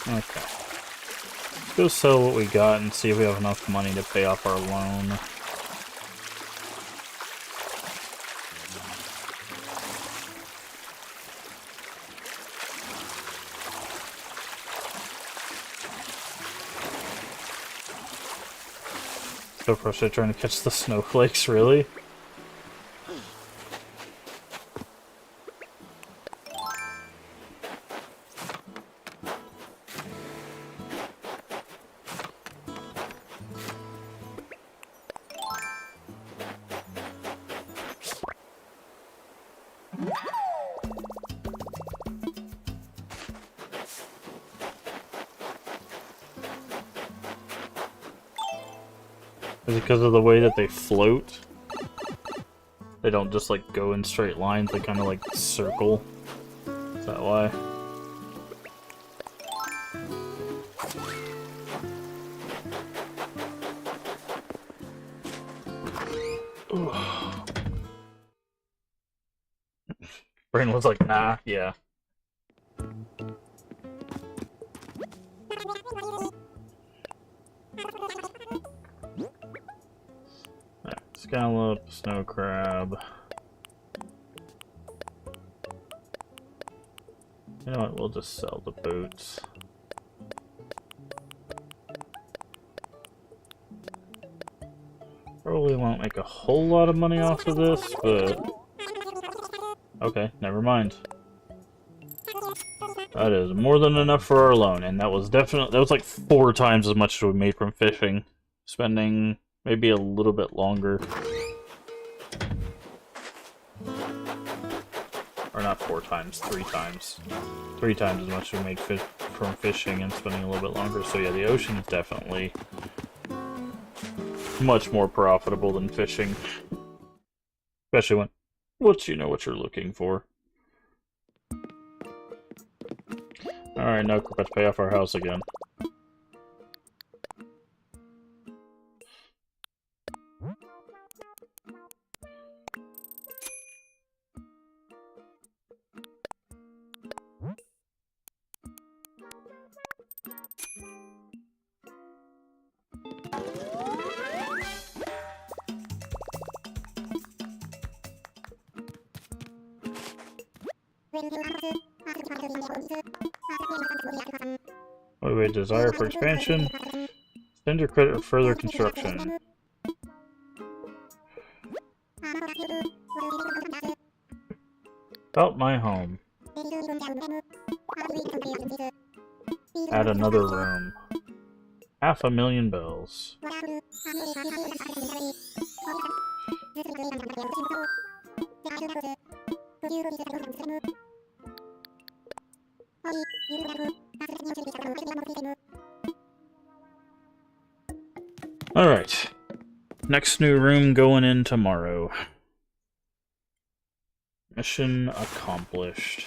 Okay. Let's go sell what we got and see if we have enough money to pay off our loan. So frustrated trying to catch the snowflakes, really? Is it because of the way that they float? They don't just like go in straight lines, they kind of like circle. Is that why? Brain was like, nah, yeah. Scallop, snow crab. You know what, we'll just sell the boots. Probably won't make a whole lot of money off of this, but... okay, never mind. That is more than enough for our loan, and that was like 4 times as much as we made from fishing. Spending maybe a little bit longer. Or not 4 times, 3 times. 3 times as much as we made from fishing and spending a little bit longer. So yeah, the ocean is definitely much more profitable than fishing. Especially when once you know what you're looking for. Alright, now we're about to pay off our house again. Motivate desire for expansion. Spend your credit for further construction. About my home. Add another room. 500,000 bells. Alright. Next new room going in tomorrow. Mission accomplished.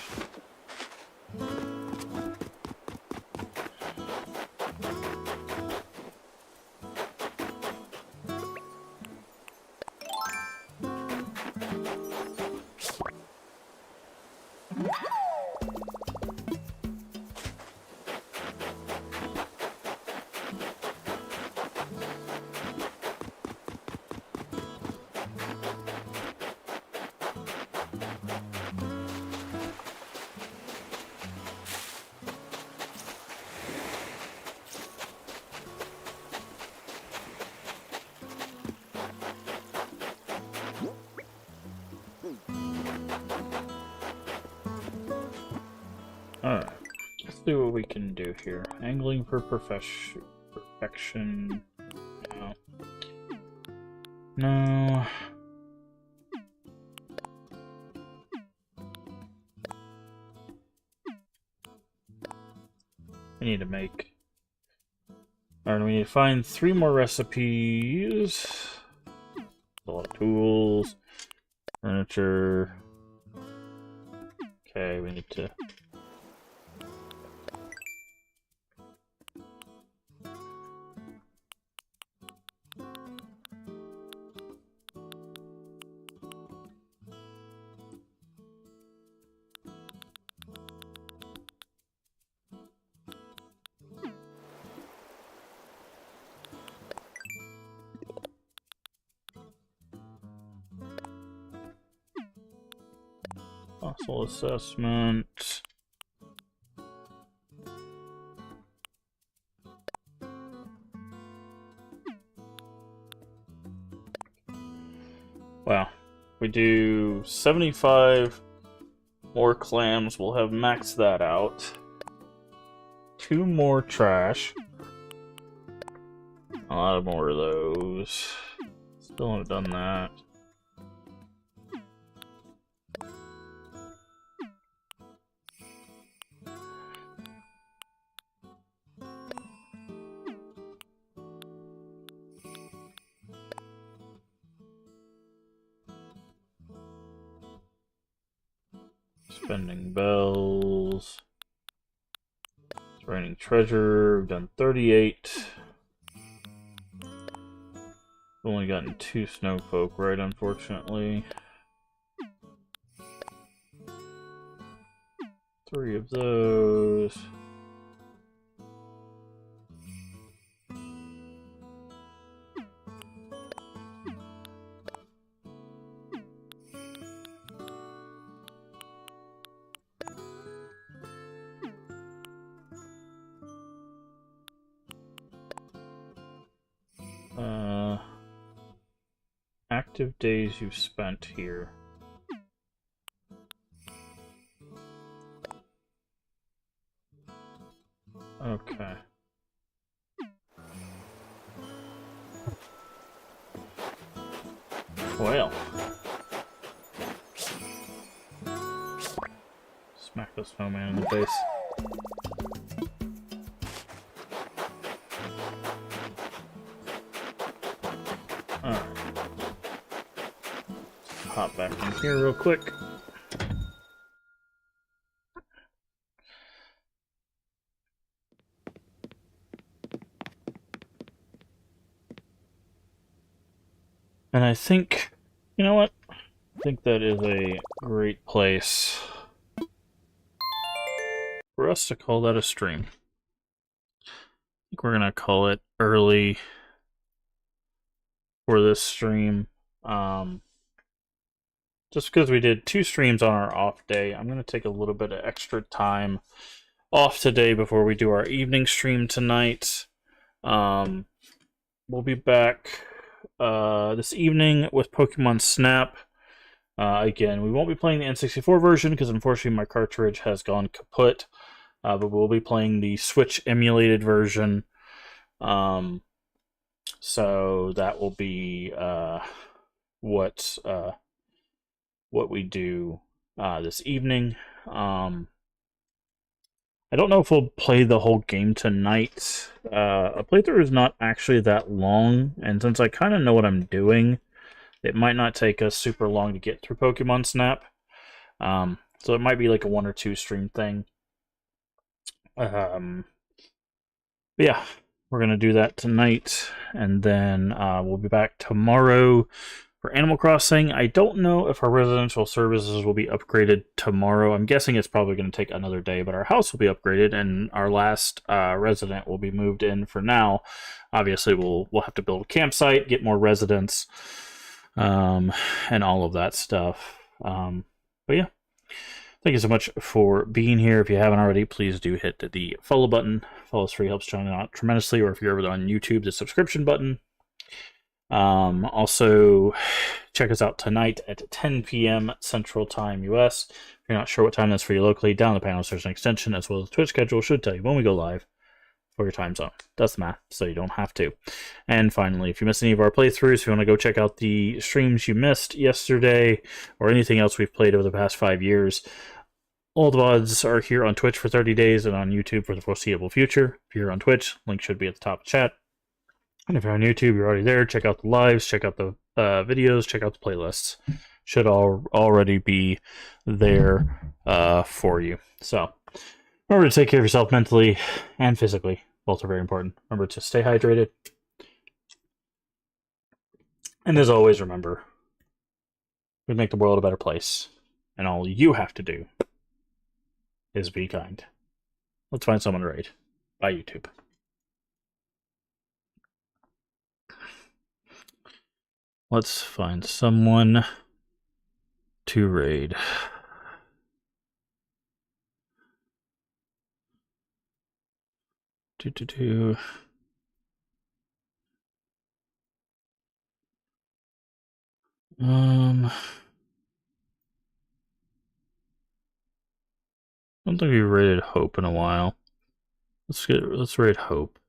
Alright, let's see what we can do here. Angling for perfection. No. No. We need to make... Alright, we need to find 3 more recipes. A lot of tools. Furniture. Okay, we need to... Fossil assessment. Wow. We do 75 more clams. We'll have maxed that out. 2 more trash. A lot more of those. Still haven't done that. Spending bells. It's raining treasure. We've done 38. We've only gotten 2 snowfolk, right? Unfortunately. 3 of those. Active days you've spent here. Okay. Well. Smack the snowman in the face. Alright. Hop back in here real quick. And I think, you know what? I think that is a great place for us to call that a stream. I think we're gonna call it early for this stream. Just because we did 2 streams on our off day, I'm gonna take a little bit of extra time off today before we do our evening stream tonight. We'll be back this evening with Pokemon Snap. Again, we won't be playing the N64 version because unfortunately my cartridge has gone kaput. But we'll be playing the Switch emulated version. So that will be what we do this evening. I don't know if we'll play the whole game tonight. A playthrough is not actually that long, and since I kind of know what I'm doing, it might not take us super long to get through Pokemon Snap. So it might be like a 1 or 2 stream thing. But yeah, we're gonna do that tonight, and then we'll be back tomorrow for Animal Crossing. I don't know if our residential services will be upgraded tomorrow. I'm guessing it's probably going to take another day, but our house will be upgraded, and our last resident will be moved in for now. Obviously, we'll have to build a campsite, get more residents, and all of that stuff. But yeah. Thank you so much for being here. If you haven't already, please do hit the follow button. Follow us free, helps channel out tremendously. Or if you're over on YouTube, the subscription button. Also, check us out tonight at 10 p.m. Central Time US. If you're not sure what time that's for you locally, down the panel there's an extension as well as the Twitch schedule should tell you when we go live for your time zone. That's the math, so you don't have to. And finally, if you missed any of our playthroughs, if you want to go check out the streams you missed yesterday or anything else we've played over the past 5 years, all the VODs are here on Twitch for 30 days and on YouTube for the foreseeable future. If you're on Twitch, link should be at the top of the chat. And if you're on YouTube, you're already there. Check out the lives, check out the videos, check out the playlists. Should already be there for you. So remember to take care of yourself mentally and physically. Both are very important. Remember to stay hydrated. And as always, remember, we make the world a better place. And all you have to do is be kind. Let's find someone to raid. Bye, YouTube. Let's find someone to raid. I don't think we raided Hope in a while. Let's raid Hope.